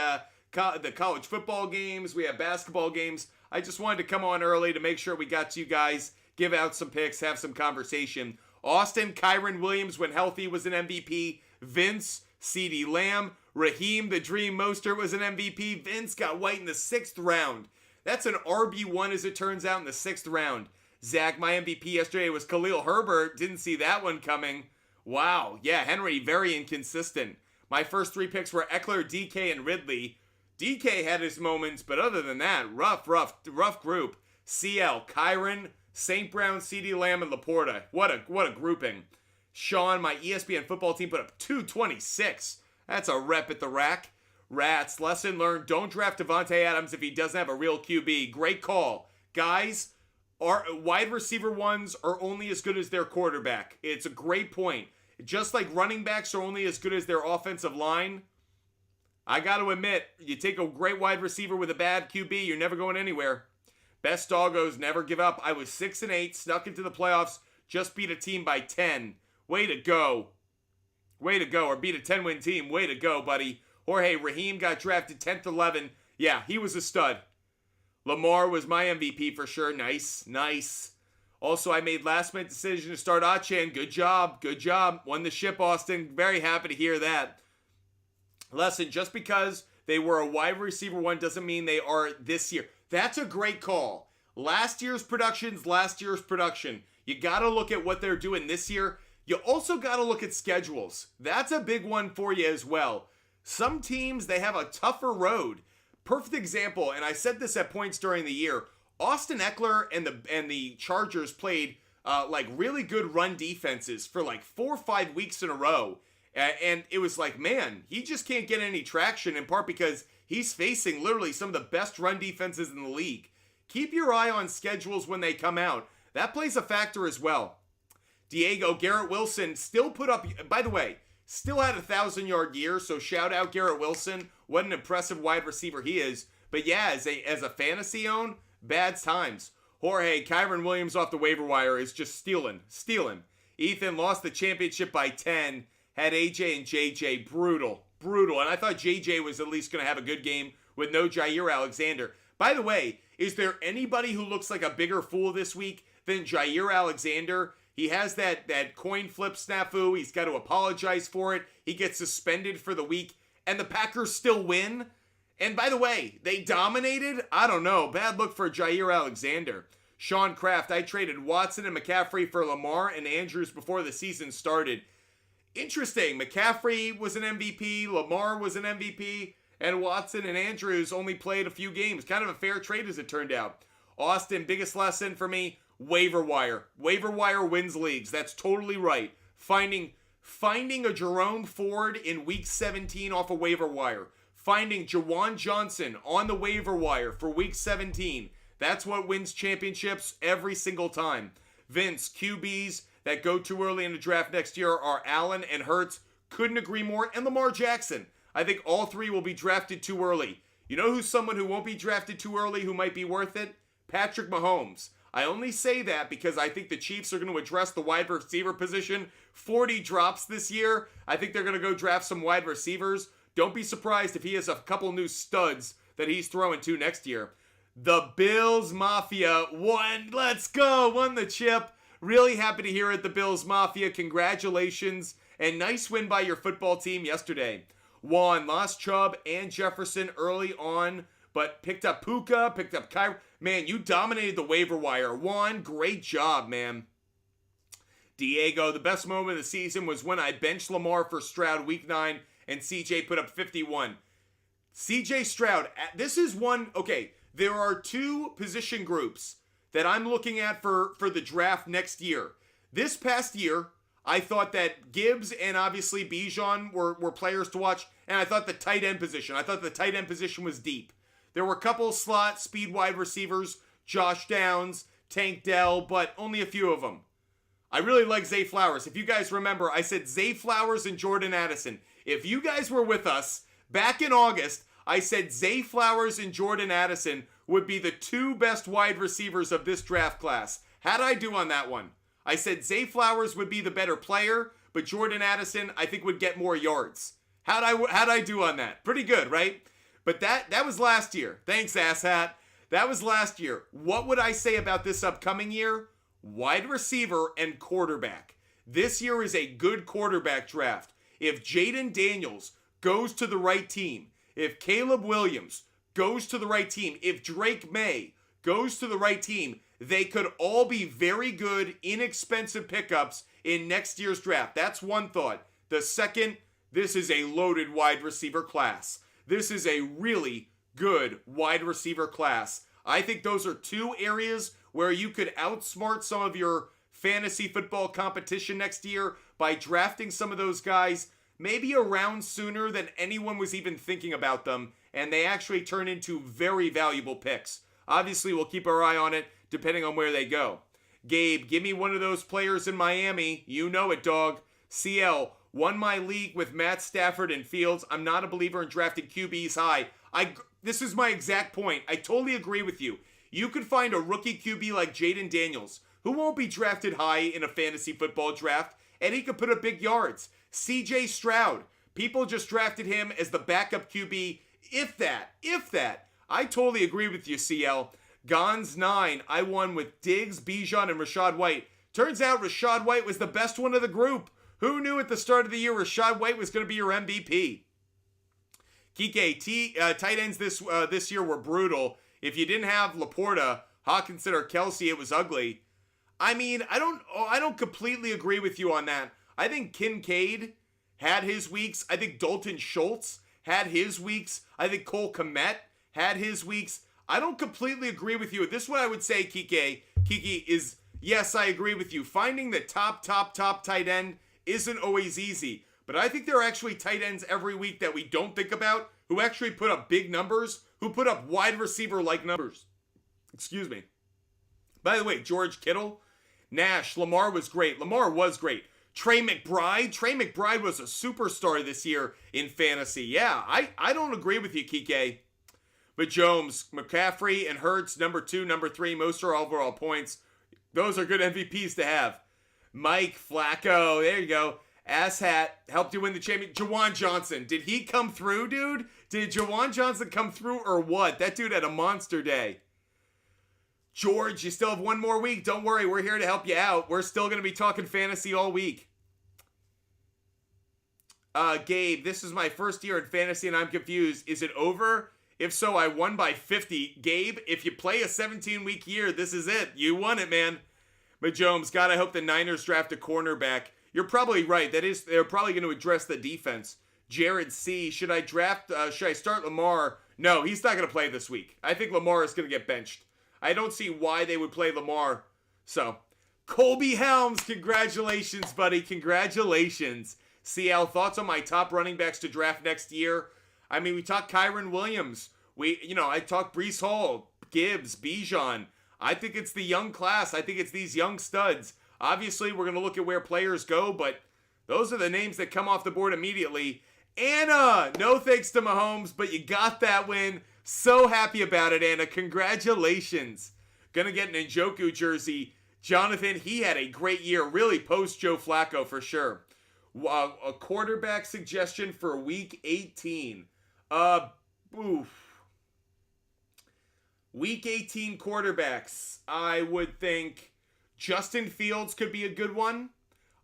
college football games. We have basketball games. I just wanted to come on early to make sure we got to you guys, give out some picks, have some conversation. Austin, Kyron Williams, when healthy, was an MVP. Vince, CeeDee Lamb. Raheem, the Dream Mostert, was an MVP. Vince got White in the 6th round. That's an RB1 as it turns out in the 6th round. Zach, my MVP yesterday was Khalil Herbert. Didn't see that one coming. Wow. Yeah, Henry, very inconsistent. My first 3 picks were Eckler, DK, and Ridley. DK had his moments, but other than that, rough group. CL, Kyron, St. Brown, CeeDee Lamb, and Laporta. What a grouping. Sean, my ESPN football team put up 226. That's a rep at the rack. Rats, lesson learned, don't draft Devontae Adams if he doesn't have a real QB. Great call. Guys, our wide receiver ones are only as good as their quarterback. It's a great point. Just like running backs are only as good as their offensive line, I got to admit, you take a great wide receiver with a bad QB, you're never going anywhere. Best doggos never give up. I was 6-8, snuck into the playoffs, just beat a team by 10. Way to go. Way to go. Or beat a 10-win team. Way to go, buddy. Jorge, Raheem got drafted 10th, 11. Yeah, he was a stud. Lamar was my MVP for sure. Nice. Also, I made last-minute decision to start Achan. Good job. Won the ship, Austin. Very happy to hear that. Lesson, just because they were a wide receiver one doesn't mean they are this year. That's a great call. Last year's production's last year's production. You got to look at what they're doing this year. You also got to look at schedules. That's a big one for you as well. Some teams, they have a tougher road. Perfect example, and I said this at points during the year, Austin Eckler and the Chargers played like really good run defenses for like 4 or 5 weeks in a row. And it was like, man, he just can't get any traction, in part because he's facing literally some of the best run defenses in the league. Keep your eye on schedules when they come out. That plays a factor as well. Diego, Garrett Wilson still put up, by the way, still had a 1,000-yard year, so shout out Garrett Wilson. What an impressive wide receiver he is. But yeah, as a fantasy own, bad times. Jorge, Kyron Williams off the waiver wire is just stealing. Ethan lost the championship by 10. Had AJ and JJ. Brutal. And I thought JJ was at least going to have a good game with no Jair Alexander. By the way, is there anybody who looks like a bigger fool this week than Jair Alexander? He has that coin flip snafu. He's got to apologize for it. He gets suspended for the week. And the Packers still win. And by the way, they dominated? I don't know. Bad look for Jair Alexander. Sean Kraft, I traded Watson and McCaffrey for Lamar and Andrews before the season started. Interesting. McCaffrey was an MVP, Lamar was an MVP, and Watson and Andrews only played a few games. Kind of a fair trade as it turned out. Austin, biggest lesson for me, waiver wire. Waiver wire wins leagues. That's totally right. Finding a Jerome Ford in week 17 off a waiver wire. Finding Jawan Johnson on the waiver wire for week 17. That's what wins championships every single time. Vince, QBs that go too early in the draft next year are Allen and Hurts. Couldn't agree more. And Lamar Jackson. I think all three will be drafted too early. You know who's someone who won't be drafted too early who might be worth it? Patrick Mahomes. I only say that because I think the Chiefs are going to address the wide receiver position. 40 drops this year. I think they're going to go draft some wide receivers. Don't be surprised if he has a couple new studs that he's throwing to next year. The Bills Mafia won. Let's go. Won the chip. Really happy to hear it, the Bills Mafia. Congratulations. And nice win by your football team yesterday. Juan lost Chubb and Jefferson early on, but picked up Puka, picked up Kyrie. Man, you dominated the waiver wire. Juan, great job, man. Diego, the best moment of the season was when I benched Lamar for Stroud week 9 and CJ put up 51. CJ Stroud, this is one, okay, there are two position groups that I'm looking at for the draft next year. This past year, I thought that Gibbs and obviously Bijan were players to watch, and I thought the tight end position was deep. There were a couple slot speed wide receivers, Josh Downs, Tank Dell, but only a few of them. I really like Zay Flowers. If you guys remember, I said Zay Flowers and Jordan Addison. If you guys were with us back in August, I said Zay Flowers and Jordan Addison would be the two best wide receivers of this draft class. How'd I do on that one? I said Zay Flowers would be the better player, but Jordan Addison, I think, would get more yards. How'd I do on that? Pretty good, right? But that was last year. Thanks, asshat. That was last year. What would I say about this upcoming year? Wide receiver and quarterback. This year is a good quarterback draft. If Jaden Daniels goes to the right team, if Caleb Williams goes to the right team, if Drake May goes to the right team, they could all be very good, inexpensive pickups in next year's draft. That's one thought. The second, this is a loaded wide receiver class. This is a really good wide receiver class. I think those are two areas where you could outsmart some of your fantasy football competition next year by drafting some of those guys maybe a round sooner than anyone was even thinking about them, and they actually turn into very valuable picks. Obviously, we'll keep our eye on it depending on where they go. Gabe, give me one of those players in Miami. You know it, dog. CL, won my league with Matt Stafford and Fields. I'm not a believer in drafting QBs high. This is my exact point. I totally agree with you. You could find a rookie QB like Jaden Daniels, who won't be drafted high in a fantasy football draft, and he could put up big yards. CJ Stroud, people just drafted him as the backup QB, if that. I totally agree with you, CL. Gons 9, I won with Diggs, Bijan, and Rachaad White. Turns out Rachaad White was the best one of the group. Who knew at the start of the year Rachaad White was going to be your MVP? Kike, tight ends this year were brutal. If you didn't have Laporta, Hawkinson, or Kelsey, it was ugly. I mean, I don't completely agree with you on that. I think Kincaid had his weeks. I think Dalton Schultz had his weeks. I think Cole Kmet had his weeks. I don't completely agree with you. This is what I would say, Kike. Kike is, yes, I agree with you. Finding the top tight end isn't always easy. But I think there are actually tight ends every week that we don't think about who actually put up big numbers, who put up wide receiver-like numbers. Excuse me. By the way, George Kittle, Nash, Lamar was great. Trey McBride was a superstar this year in fantasy. Yeah, I don't agree with you, Kike. But Jones, McCaffrey, and Hurts, number 2, number 3, most are overall points. Those are good MVPs to have. Mike Flacco, there you go. Asshat helped you win the championship. Jawan Johnson, did he come through, dude? Did Jawan Johnson come through or what? That dude had a monster day. George, you still have one more week. Don't worry, we're here to help you out. We're still going to be talking fantasy all week. Gabe, this is my first year in fantasy and I'm confused. Is it over? If so, I won by 50. Gabe, if you play a 17-week year, this is it. You won it, man. But Jones, God, I hope the Niners draft a cornerback. You're probably right. They're probably going to address the defense. Jared C. Should I start Lamar? No, he's not going to play this week. I think Lamar is going to get benched. I don't see why they would play Lamar. So, Colby Helms, congratulations, buddy. Congratulations. CL, thoughts on my top running backs to draft next year? I mean, we talked Kyron Williams. I talked Breece Hall, Gibbs, Bijan. I think it's the young class. I think it's these young studs. Obviously, we're going to look at where players go, but those are the names that come off the board immediately. Anna, no thanks to Mahomes, but you got that win. So happy about it, Anna. Congratulations. Gonna get an Njoku jersey. Jonathan, he had a great year. Really post Joe Flacco for sure. A quarterback suggestion for week 18. Week 18 quarterbacks. I would think Justin Fields could be a good one.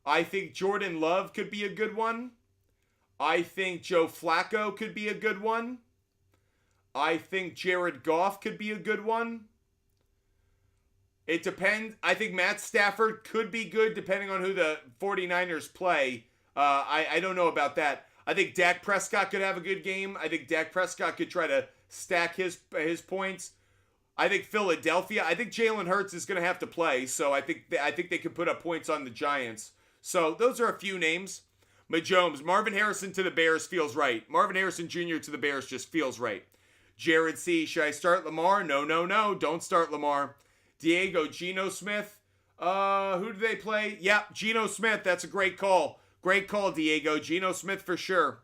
I think Jordan Love could be a good one. I think Joe Flacco could be a good one. I think Jared Goff could be a good one. It depends. I think Matt Stafford could be good depending on who the 49ers play. I don't know about that. I think Dak Prescott could have a good game. I think Dak Prescott could try to stack his points. I think Philadelphia. I think Jalen Hurts is going to have to play, so I think they could put up points on the Giants. So those are a few names. Majomes, Marvin Harrison to the Bears feels right. Marvin Harrison Jr. to the Bears just feels right. Jared C, should I start Lamar? No, don't start Lamar. Diego, Geno Smith. Who do they play? Yep, Geno Smith. That's a great call. Great call, Diego. Geno Smith for sure.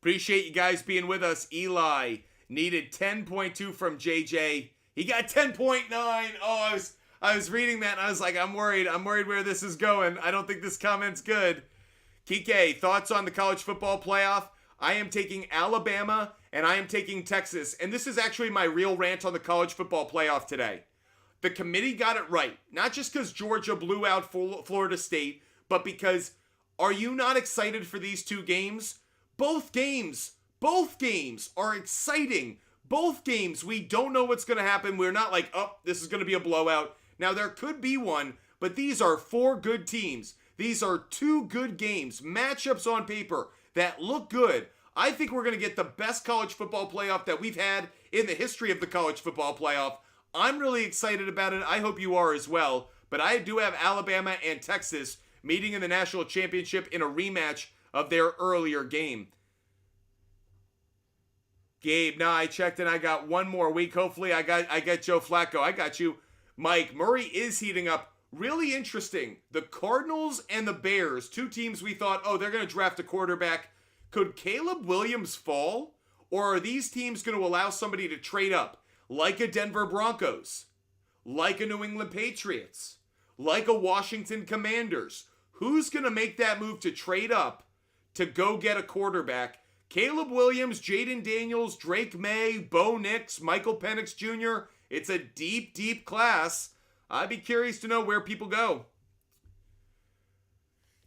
Appreciate you guys being with us. Eli needed 10.2 from JJ. He got 10.9. Oh, I was reading that and I was like, I'm worried. I'm worried where this is going. I don't think this comment's good. Kike, thoughts on the college football playoff? I am taking Alabama and I am taking Texas. And this is actually my real rant on the college football playoff today. The committee got it right. Not just because Georgia blew out Florida State, but because, are you not excited for these two games? Both games are exciting. Both games, we don't know what's going to happen. We're not like, oh, this is going to be a blowout. Now, there could be one, but these are four good teams. These are two good games, matchups on paper that look good. I think we're going to get the best college football playoff that we've had in the history of the college football playoff. I'm really excited about it. I hope you are as well. But I do have Alabama and Texas meeting in the national championship in a rematch of their earlier game. Gabe, nah, I checked and I got one more week. Hopefully I get Joe Flacco. I got you. Mike, Murray is heating up. Really interesting. The Cardinals and the Bears, two teams we thought, oh, they're going to draft a quarterback. Could Caleb Williams fall? Or are these teams going to allow somebody to trade up? Like a Denver Broncos. Like a New England Patriots. Like a Washington Commanders. Who's going to make that move to trade up to go get a quarterback? Caleb Williams, Jaden Daniels, Drake May, Bo Nix, Michael Penix Jr. It's a deep, deep class. I'd be curious to know where people go.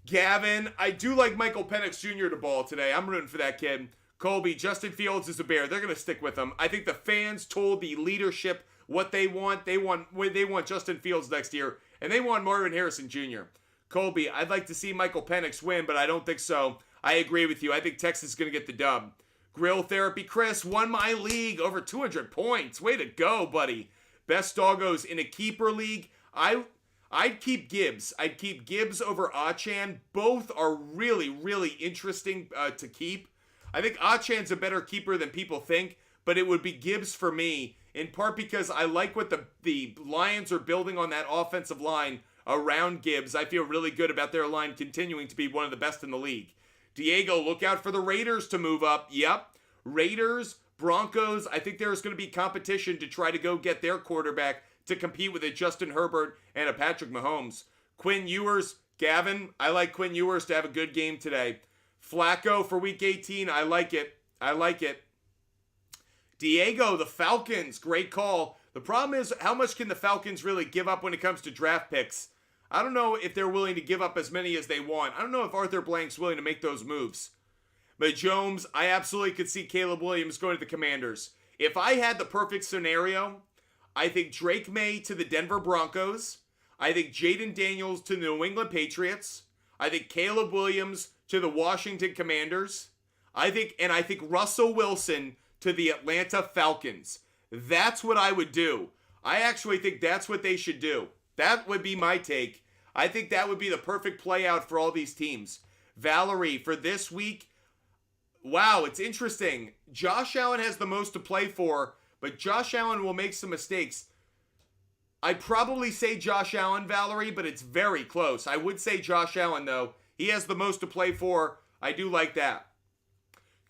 Gavin, I do like Michael Penix Jr. to ball today. I'm rooting for that kid. Colby, Justin Fields is a Bear. They're going to stick with him. I think the fans told the leadership what they want. They want Justin Fields next year, and they want Marvin Harrison Jr. Colby, I'd like to see Michael Penix win, but I don't think so. I agree with you. I think Texas is going to get the dub. Grill Therapy Chris won my league over 200 points. Way to go, buddy. Best doggos in a keeper league. I'd keep Gibbs. I'd keep Gibbs over Achan. Both are really, really interesting to keep. I think Achan's a better keeper than people think, but it would be Gibbs for me, in part because I like what the Lions are building on that offensive line around Gibbs. I feel really good about their line continuing to be one of the best in the league. Diego, look out for the Raiders to move up. Yep. Raiders, Broncos. I think there's going to be competition to try to go get their quarterback to compete with a Justin Herbert and a Patrick Mahomes. Quinn Ewers, Gavin, I like Quinn Ewers to have a good game today. Flacco for week 18, I like it. Diego, the Falcons, great call. The problem is, how much can the Falcons really give up when it comes to draft picks? I don't know if they're willing to give up as many as they want. I don't know if Arthur Blank's willing to make those moves. But Jones, I absolutely could see Caleb Williams going to the Commanders. If I had the perfect scenario, I think Drake May to the Denver Broncos. I think Jaden Daniels to the New England Patriots. I think Caleb Williams to the Washington Commanders. I think Russell Wilson to the Atlanta Falcons. That's what I would do. I actually think that's what they should do. That would be my take. I think that would be the perfect play out for all these teams. Valerie, for this week, wow, it's interesting. Josh Allen has the most to play for, but Josh Allen will make some mistakes. I'd probably say Josh Allen, Valerie, but it's very close. I would say Josh Allen, though. He has the most to play for. I do like that.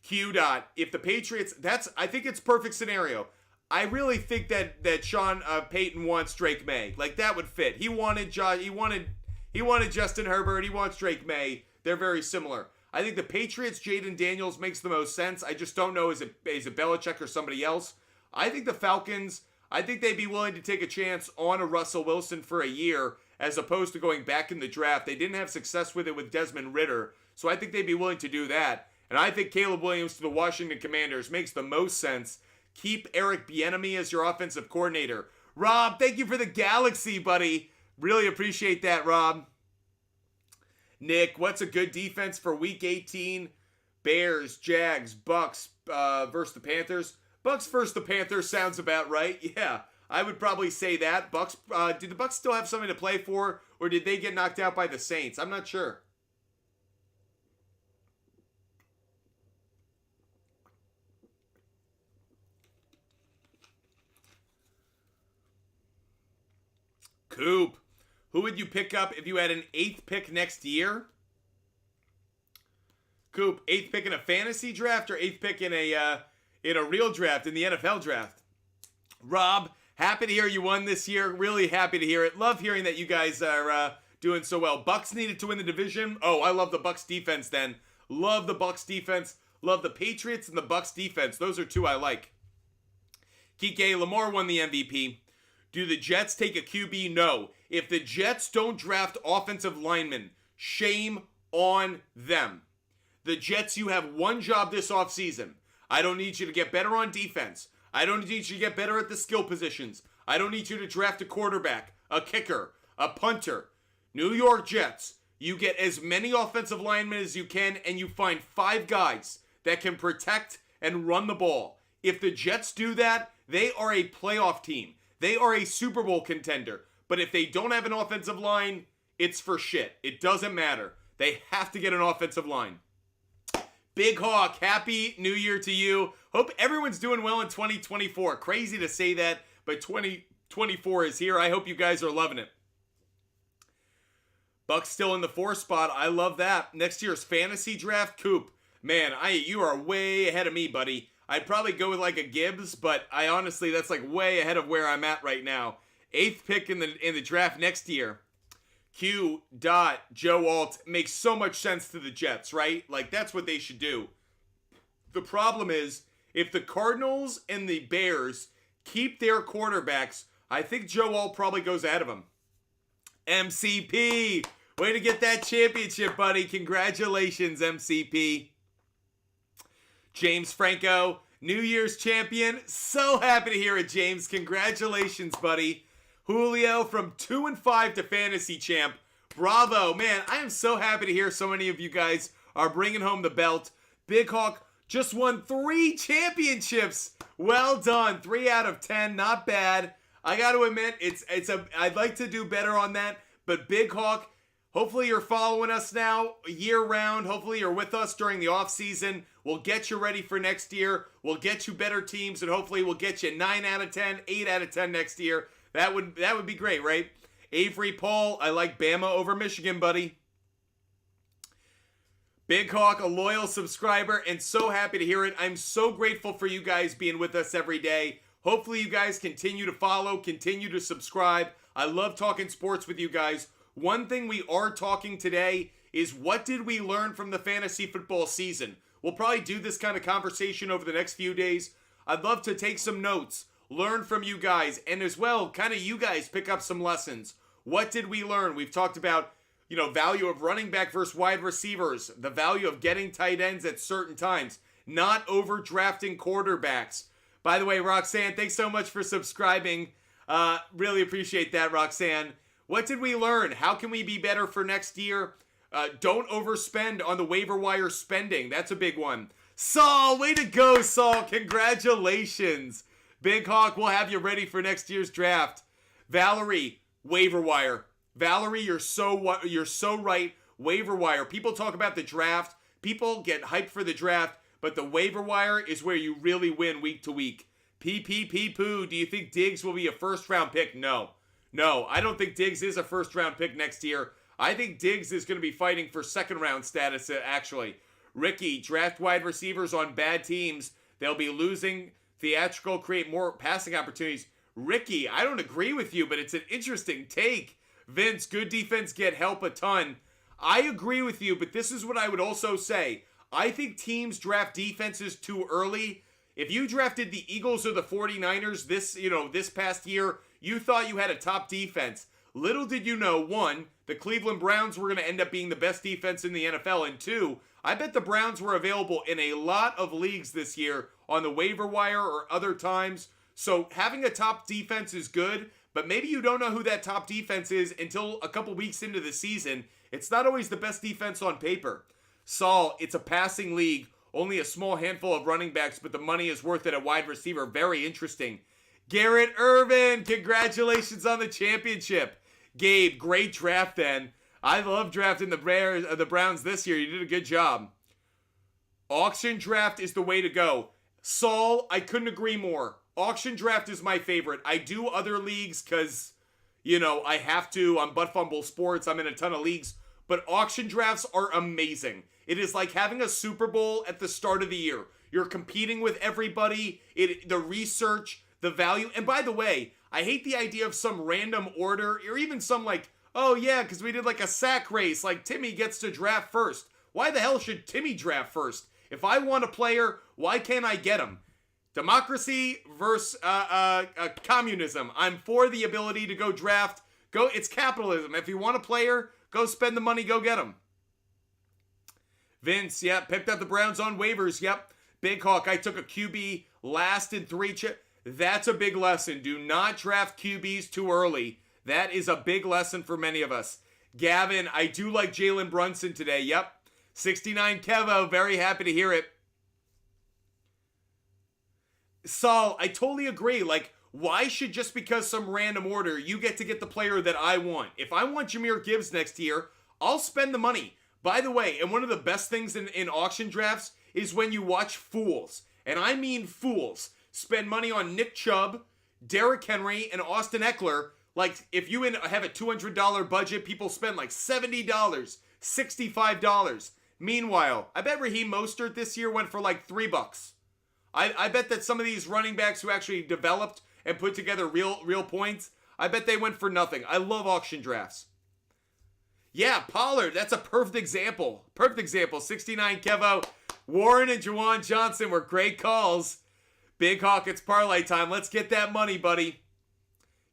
Q dot. If the Patriots, I think it's perfect scenario. I really think that Sean Payton wants Drake May. Like, that would fit. He wanted Justin Herbert. He wants Drake May. They're very similar. I think the Patriots, Jaden Daniels makes the most sense. I just don't know, is it Belichick or somebody else? I think the Falcons, I think they'd be willing to take a chance on a Russell Wilson for a year as opposed to going back in the draft. They didn't have success with it with Desmond Ridder, so I think they'd be willing to do that. And I think Caleb Williams to the Washington Commanders makes the most sense. Keep Eric Bieniemy as your offensive coordinator. Rob, thank you for the galaxy, buddy. Really appreciate that, Rob. Nick, what's a good defense for Week 18? Bears, Jags, Bucks versus the Panthers. Bucks versus the Panthers sounds about right. Yeah, I would probably say that. Bucks. Do the Bucks still have something to play for, or did they get knocked out by the Saints? I'm not sure. Coop, who would you pick up if you had an 8th pick next year? Coop, 8th pick in a fantasy draft or 8th pick in a real draft, in the NFL draft? Rob, happy to hear you won this year. Really happy to hear it. Love hearing that you guys are doing so well. Bucks needed to win the division. Oh, I love the Bucks defense then. Love the Bucks defense. Love the Patriots and the Bucks defense. Those are two I like. Kike, Lamar won the MVP. Do the Jets take a QB? No. If the Jets don't draft offensive linemen, shame on them. The Jets, you have one job this offseason. I don't need you to get better on defense. I don't need you to get better at the skill positions. I don't need you to draft a quarterback, a kicker, a punter. New York Jets, you get as many offensive linemen as you can, and you find 5 guys that can protect and run the ball. If the Jets do that, they are a playoff team. They are a Super Bowl contender. But if they don't have an offensive line, it's for shit. It doesn't matter. They have to get an offensive line. Big Hawk, happy New Year to you. Hope everyone's doing well in 2024. Crazy to say that, but 2024 is here. I hope you guys are loving it. Bucks still in the 4th spot. I love that. Next year's fantasy draft, Coop. Man, you are way ahead of me, buddy. I'd probably go with like a Gibbs, but I honestly, that's like way ahead of where I'm at right now. 8th pick in the draft next year. Q. Joe Alt makes so much sense to the Jets, right? Like, that's what they should do. The problem is, if the Cardinals and the Bears keep their quarterbacks, I think Joe Alt probably goes ahead of them. MCP, way to get that championship, buddy. Congratulations, MCP. James Franco, New Year's champion. So happy to hear it, James. Congratulations, buddy. Julio from 2-5 to fantasy champ. Bravo, man. I am so happy to hear so many of you guys are bringing home the belt. Big Hawk just won 3 championships. Well done. 3 out of 10. Not bad. I got to admit, I'd like to do better on that. But Big Hawk, hopefully you're following us now year round. Hopefully you're with us during the off season. We'll get you ready for next year. We'll get you better teams, and hopefully we'll get you 9 out of 10, 8 out of 10 next year. That would be great, right? Avery Paul, I like Bama over Michigan, buddy. Big Hawk, a loyal subscriber, and so happy to hear it. I'm so grateful for you guys being with us every day. Hopefully you guys continue to follow, continue to subscribe. I love talking sports with you guys. One thing we are talking today is, what did we learn from the fantasy football season? We'll probably do this kind of conversation over the next few days. I'd love to take some notes, learn from you guys, and as well, kind of you guys pick up some lessons. What did we learn? We've talked about, value of running back versus wide receivers, the value of getting tight ends at certain times, not overdrafting quarterbacks. By the way, Roxanne, thanks so much for subscribing. Really appreciate that, Roxanne. What did we learn? How can we be better for next year? Don't overspend on the waiver wire spending. That's a big one. Saul, way to go, Saul. Congratulations. Big Hawk, we'll have you ready for next year's draft. Valerie, waiver wire. Valerie, you're so right. Waiver wire. People talk about the draft. People get hyped for the draft, but the waiver wire is where you really win week to week. Poo. Do you think Diggs will be a first-round pick? No, I don't think Diggs is a first-round pick next year. I think Diggs is going to be fighting for second-round status, actually. Ricky, draft wide receivers on bad teams. They'll be losing. Theatrical, create more passing opportunities. Ricky, I don't agree with you, but it's an interesting take. Vince, good defense get help a ton. I agree with you, but this is what I would also say. I think teams draft defenses too early. If you drafted the Eagles or the 49ers this past year, you thought you had a top defense. Little did you know, one, the Cleveland Browns were going to end up being the best defense in the NFL, and two, I bet the Browns were available in a lot of leagues this year on the waiver wire or other times. So having a top defense is good, but maybe you don't know who that top defense is until a couple weeks into the season. It's not always the best defense on paper. Saul, it's a passing league. Only a small handful of running backs, but the money is worth it at wide receiver. Very interesting. Garrett Irvin, congratulations on the championship. Gabe, great draft then. I love drafting the Browns this year. You did a good job. Auction draft is the way to go. Saul, I couldn't agree more. Auction draft is my favorite. I do other leagues because, I have to. I'm Butt Fumble Sports. I'm in a ton of leagues. But auction drafts are amazing. It is like having a Super Bowl at the start of the year. You're competing with everybody. The research, the value. And by the way, I hate the idea of some random order or even some oh yeah, because we did a sack race. Timmy gets to draft first. Why the hell should Timmy draft first? If I want a player, why can't I get him? Democracy versus communism. I'm for the ability to go draft. It's capitalism. If you want a player, go spend the money, go get him. Vince, yep, picked up the Browns on waivers, yep. Big Hawk, I took a QB last in 3 That's a big lesson. Do not draft QBs too early. That is a big lesson for many of us. Gavin, I do like Jalen Brunson today, yep. 69 Kevo, very happy to hear it. Saul, I totally agree. Why should just because some random order, you get to get the player that I want? If I want Jahmyr Gibbs next year, I'll spend the money. By the way, and one of the best things in auction drafts is when you watch fools, and I mean fools, spend money on Nick Chubb, Derrick Henry, and Austin Eckler. If you have a $200 budget, people spend $70, $65. Meanwhile, I bet Raheem Mostert this year went for $3. I bet that some of these running backs who actually developed and put together real points, I bet they went for nothing. I love auction drafts. Yeah, Pollard, that's a perfect example. 69 Kevo. Warren and Juwan Johnson were great calls. Big Hawk, it's parlay time. Let's get that money, buddy.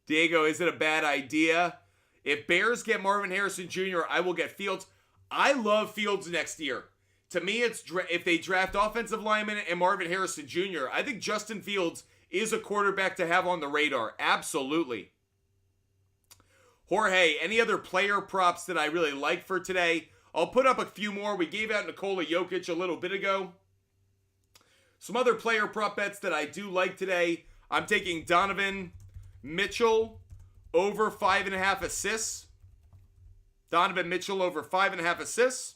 Diego, is it a bad idea? If Bears get Marvin Harrison Jr., I will get Fields. I love Fields next year. To me, it's if they draft offensive lineman and Marvin Harrison Jr., I think Justin Fields is a quarterback to have on the radar. Absolutely. Jorge, any other player props that I really like for today? I'll put up a few more. We gave out Nikola Jokic a little bit ago. Some other player prop bets that I do like today. I'm taking Donovan Mitchell over 5.5 assists. Donovan Mitchell over 5.5 assists.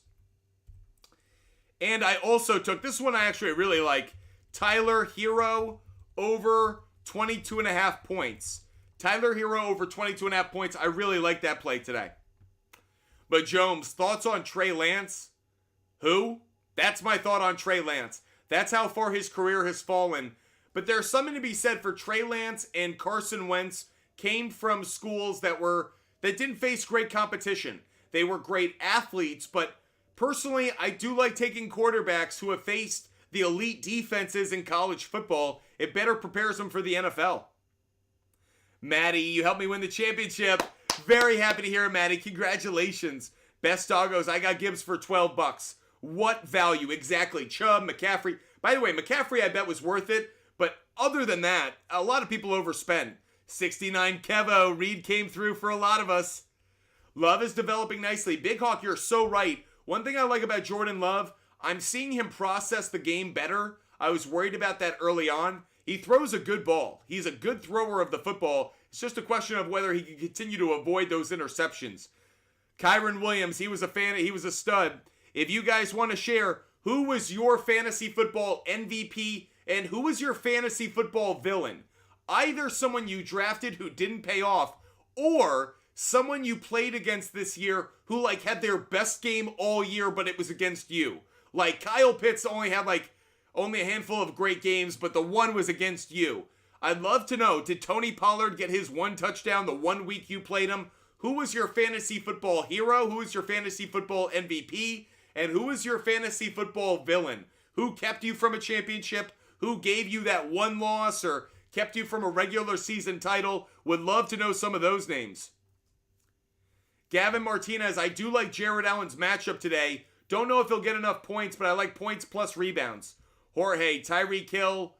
And I also took, this one I actually really like, Tyler Hero over 22.5 points. Tyler Hero over 22.5 points. I really like that play today. But Jones, thoughts on Trey Lance? Who? That's my thought on Trey Lance. That's how far his career has fallen. But there's something to be said for Trey Lance and Carson Wentz came from schools that didn't face great competition. They were great athletes, but personally, I do like taking quarterbacks who have faced the elite defenses in college football. It better prepares them for the NFL. Maddie, you helped me win the championship. Very happy to hear it, Maddie. Congratulations. Best doggos, I got Gibbs for $12. What value? Exactly. Chubb, McCaffrey. By the way, McCaffrey I bet was worth it, but other than that, a lot of people overspend. 69 Kevo, Reed came through for a lot of us. Love is developing nicely. Big Hawk, you're so right. One thing I like about Jordan Love, I'm seeing him process the game better. I was worried about that early on. He throws a good ball. He's a good thrower of the football. It's just a question of whether he can continue to avoid those interceptions. Kyron Williams, he was a stud. If you guys want to share, who was your fantasy football MVP and who was your fantasy football villain? Either someone you drafted who didn't pay off, or someone you played against this year who like had their best game all year, but it was against you. Like Kyle Pitts only had only a handful of great games, but the one was against you. I'd love to know, did Tony Pollard get his one touchdown the 1 week you played him? Who was your fantasy football hero? Who was your fantasy football MVP? And who was your fantasy football villain? Who kept you from a championship? Who gave you that one loss or kept you from a regular season title? Would love to know some of those names. Gavin Martinez, I do like Jared Allen's matchup today. Don't know if he'll get enough points, but I like points plus rebounds. Jorge, Tyreek Hill,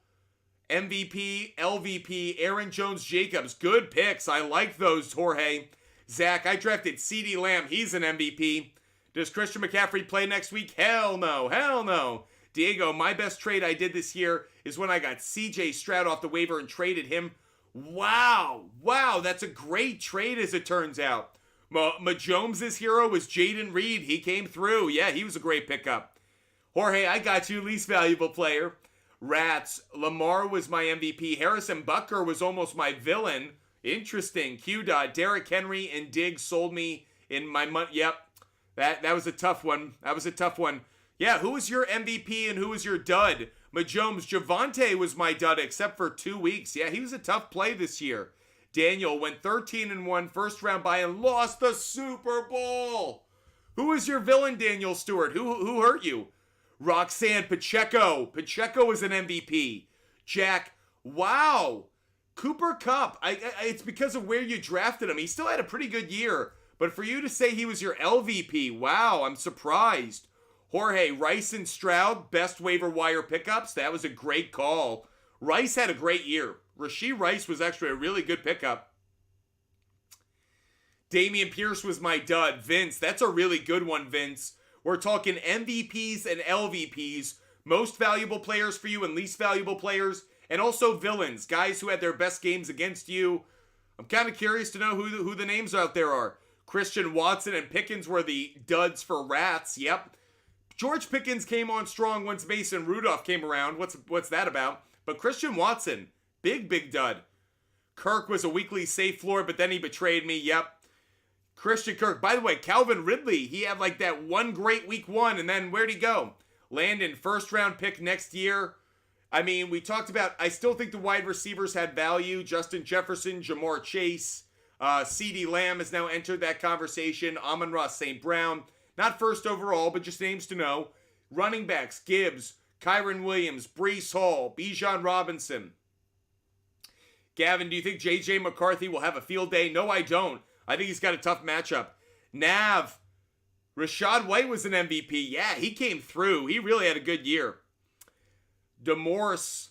MVP, LVP, Aaron Jones-Jacobs. Good picks. I like those, Jorge. Zach, I drafted CeeDee Lamb. He's an MVP. Does Christian McCaffrey play next week? Hell no. Hell no. Diego, my best trade I did this year is when I got CJ Stroud off the waiver and traded him. Wow. Wow, that's a great trade as it turns out. Mahomes' hero was Jaden Reed. He came through. Yeah, he was a great pickup. Jorge, I got you. Least valuable player. Rats. Lamar was my MVP. Harrison Butker was almost my villain. Interesting. Q. Derrick Henry and Diggs sold me in my money. Yep. That was a tough one. That was a tough one. Yeah, who was your MVP and who was your dud? Mahomes. Javonte was my dud except for 2 weeks. Yeah, he was a tough play this year. Daniel went 13-1 first round bye and lost the Super Bowl. Who was your villain, Daniel Stewart? Who hurt you? Roxanne Pacheco. Pacheco was an MVP. Jack, wow. Cooper Kupp. It's because of where you drafted him. He still had a pretty good year. But for you to say he was your LVP, wow, I'm surprised. Jorge, Rice and Stroud, best waiver wire pickups. That was a great call. Rice had a great year. Rashee Rice was actually a really good pickup. Damian Pierce was my dud. Vince, that's a really good one, Vince. We're talking MVPs and LVPs, most valuable players for you and least valuable players, and also villains, guys who had their best games against you. I'm kind of curious to know who the names out there are. Christian Watson and Pickens were the duds for Rats. Yep. George Pickens came on strong once Mason Rudolph came around. What's that about? But Christian Watson, big dud. Kirk was a weekly safe floor, but then he betrayed me. Yep. Christian Kirk. By the way, Calvin Ridley, he had like that one great week one, and then where'd he go? Landon, first round pick next year. I mean, we talked about, I still think the wide receivers had value. Justin Jefferson, Jamar Chase, CeeDee Lamb has now entered that conversation. Amon-Ra St. Brown, not first overall, but just names to know. Running backs, Gibbs, Kyron Williams, Breece Hall, Bijan Robinson. Gavin, do you think J.J. McCarthy will have a field day? No, I don't. I think he's got a tough matchup. Nav, Rashad White was an MVP. Yeah, he came through. He really had a good year. DeMorse,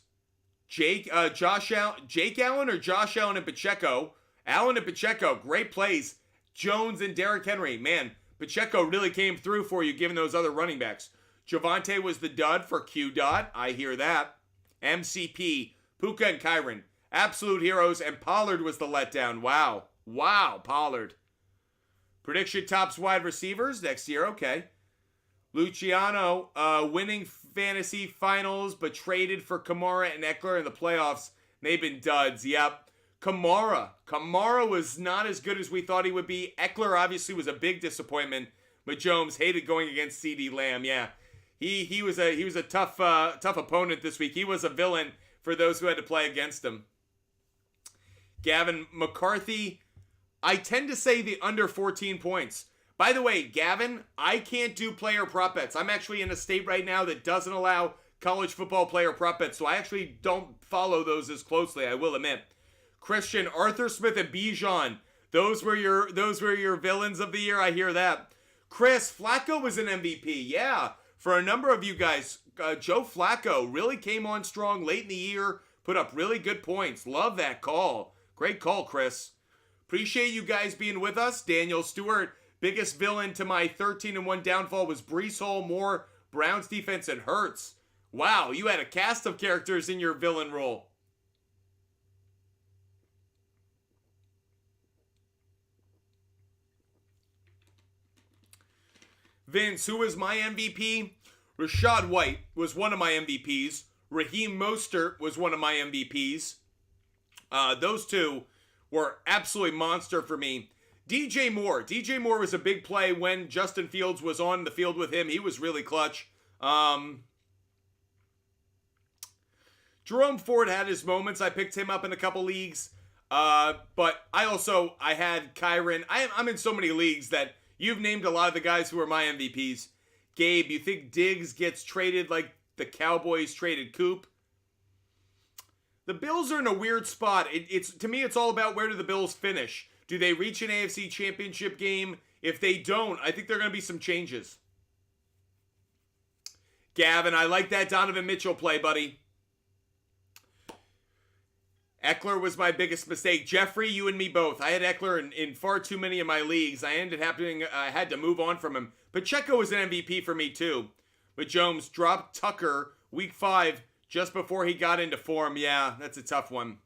Jake Allen or Josh Allen and Pacheco? Allen and Pacheco, great plays. Jones and Derrick Henry. Man, Pacheco really came through for you given those other running backs. Javonte was the dud for Q. I hear that. MCP, Puka and Kyron. Absolute heroes, and Pollard was the letdown. Wow, Pollard. Prediction tops wide receivers next year. Okay. Luciano, winning fantasy finals, but traded for Kamara and Eckler in the playoffs. They've been duds. Yep. Kamara was not as good as we thought he would be. Eckler obviously was a big disappointment, but Jones hated going against CeeDee Lamb. Yeah. He was a tough opponent this week. He was a villain for those who had to play against him. Gavin McCarthy, I tend to say the under 14 points. By the way, Gavin, I can't do player prop bets. I'm actually in a state right now that doesn't allow college football player prop bets, so I actually don't follow those as closely, I will admit. Christian, Arthur Smith, and Bijan, those were your villains of the year. I hear that. Chris, Flacco was an MVP. Yeah, for a number of you guys, Joe Flacco really came on strong late in the year, put up really good points. Love that call. Great call, Chris. Appreciate you guys being with us. Daniel Stewart, biggest villain to my 13-1 downfall was Breece Hall, Moore, Browns defense, and Hurts. Wow, you had a cast of characters in your villain role. Vince, who was my MVP? Rashad White was one of my MVPs. Raheem Mostert was one of my MVPs. Those two were absolutely monster for me. DJ Moore. DJ Moore was a big play when Justin Fields was on the field with him. He was really clutch. Jerome Ford had his moments. I picked him up in a couple leagues. But I had Kyron. I'm in so many leagues that you've named a lot of the guys who are my MVPs. Gabe, you think Diggs gets traded like the Cowboys traded Coop? The Bills are in a weird spot. To me, it's all about where do the Bills finish. Do they reach an AFC championship game? If they don't, I think there are going to be some changes. Gavin, I like that Donovan Mitchell play, buddy. Eckler was my biggest mistake. Jeffrey, you and me both. I had Eckler in far too many of my leagues. I had to move on from him. Pacheco was an MVP for me too. But Jones dropped Tucker week 5 just before he got into form. Yeah, that's a tough one.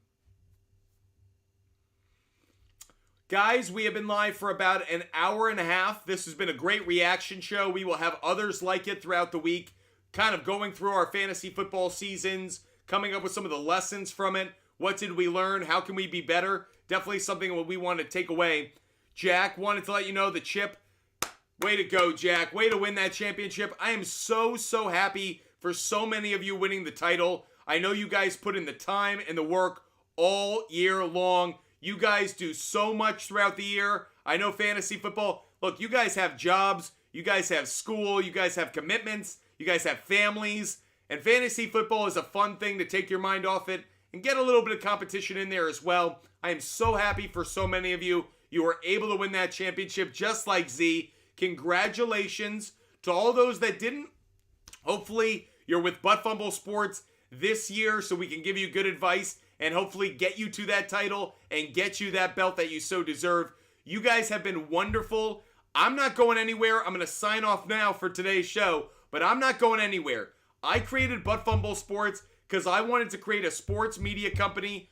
Guys, we have been live for about an hour and a half. This has been a great reaction show. We will have others like it throughout the week, kind of going through our fantasy football seasons, coming up with some of the lessons from it. What did we learn? How can we be better? Definitely something we want to take away. Jack, wanted to let you know the chip. Way to go, Jack. Way to win that championship. I am so happy for so many of you winning the title. I know you guys put in the time and the work all year long. You guys do so much throughout the year. I know fantasy football. Look, you guys have jobs. You guys have school. You guys have commitments. You guys have families. And fantasy football is a fun thing to take your mind off it and get a little bit of competition in there as well. I am so happy for so many of you. You were able to win that championship just like Z. Congratulations to all those that didn't. Hopefully you're with Butt Fumble Sports this year so we can give you good advice and hopefully get you to that title and get you that belt that you so deserve. You guys have been wonderful. I'm not going anywhere. I'm going to sign off now for today's show, but I'm not going anywhere. I created Butt Fumble Sports because I wanted to create a sports media company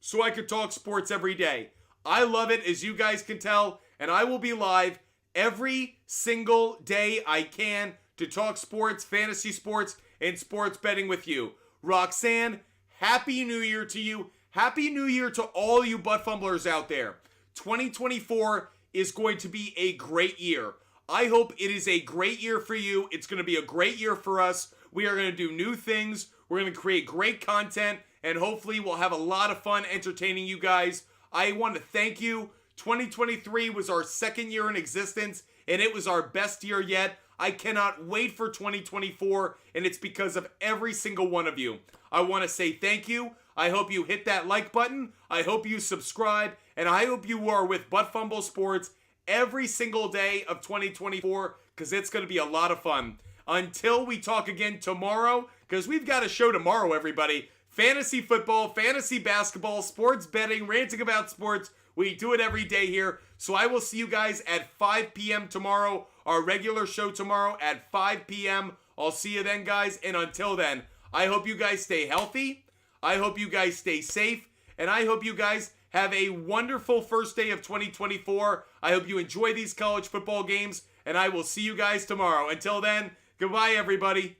so I could talk sports every day. I love it, as you guys can tell, and I will be live every single day I can to talk sports, fantasy sports, and sports betting with you. Roxanne, Happy New Year to you. Happy New Year to all you butt fumblers out there. 2024 is going to be a great year. I hope it is a great year for you. It's going to be a great year for us. We are going to do new things. We're going to create great content, and hopefully we'll have a lot of fun entertaining you guys. I want to thank you. 2023 was our second year in existence, and it was our best year yet. I cannot wait for 2024, and it's because of every single one of you. I want to say thank you. I hope you hit that like button. I hope you subscribe, and I hope you are with Butt Fumble Sports every single day of 2024, because it's going to be a lot of fun. Until we talk again tomorrow, because we've got a show tomorrow, everybody. Fantasy football, fantasy basketball, sports betting, ranting about sports. We do it every day here. So I will see you guys at 5 p.m. tomorrow. Our regular show tomorrow at 5 p.m. I'll see you then, guys. And until then, I hope you guys stay healthy. I hope you guys stay safe. And I hope you guys have a wonderful first day of 2024. I hope you enjoy these college football games. And I will see you guys tomorrow. Until then, goodbye, everybody.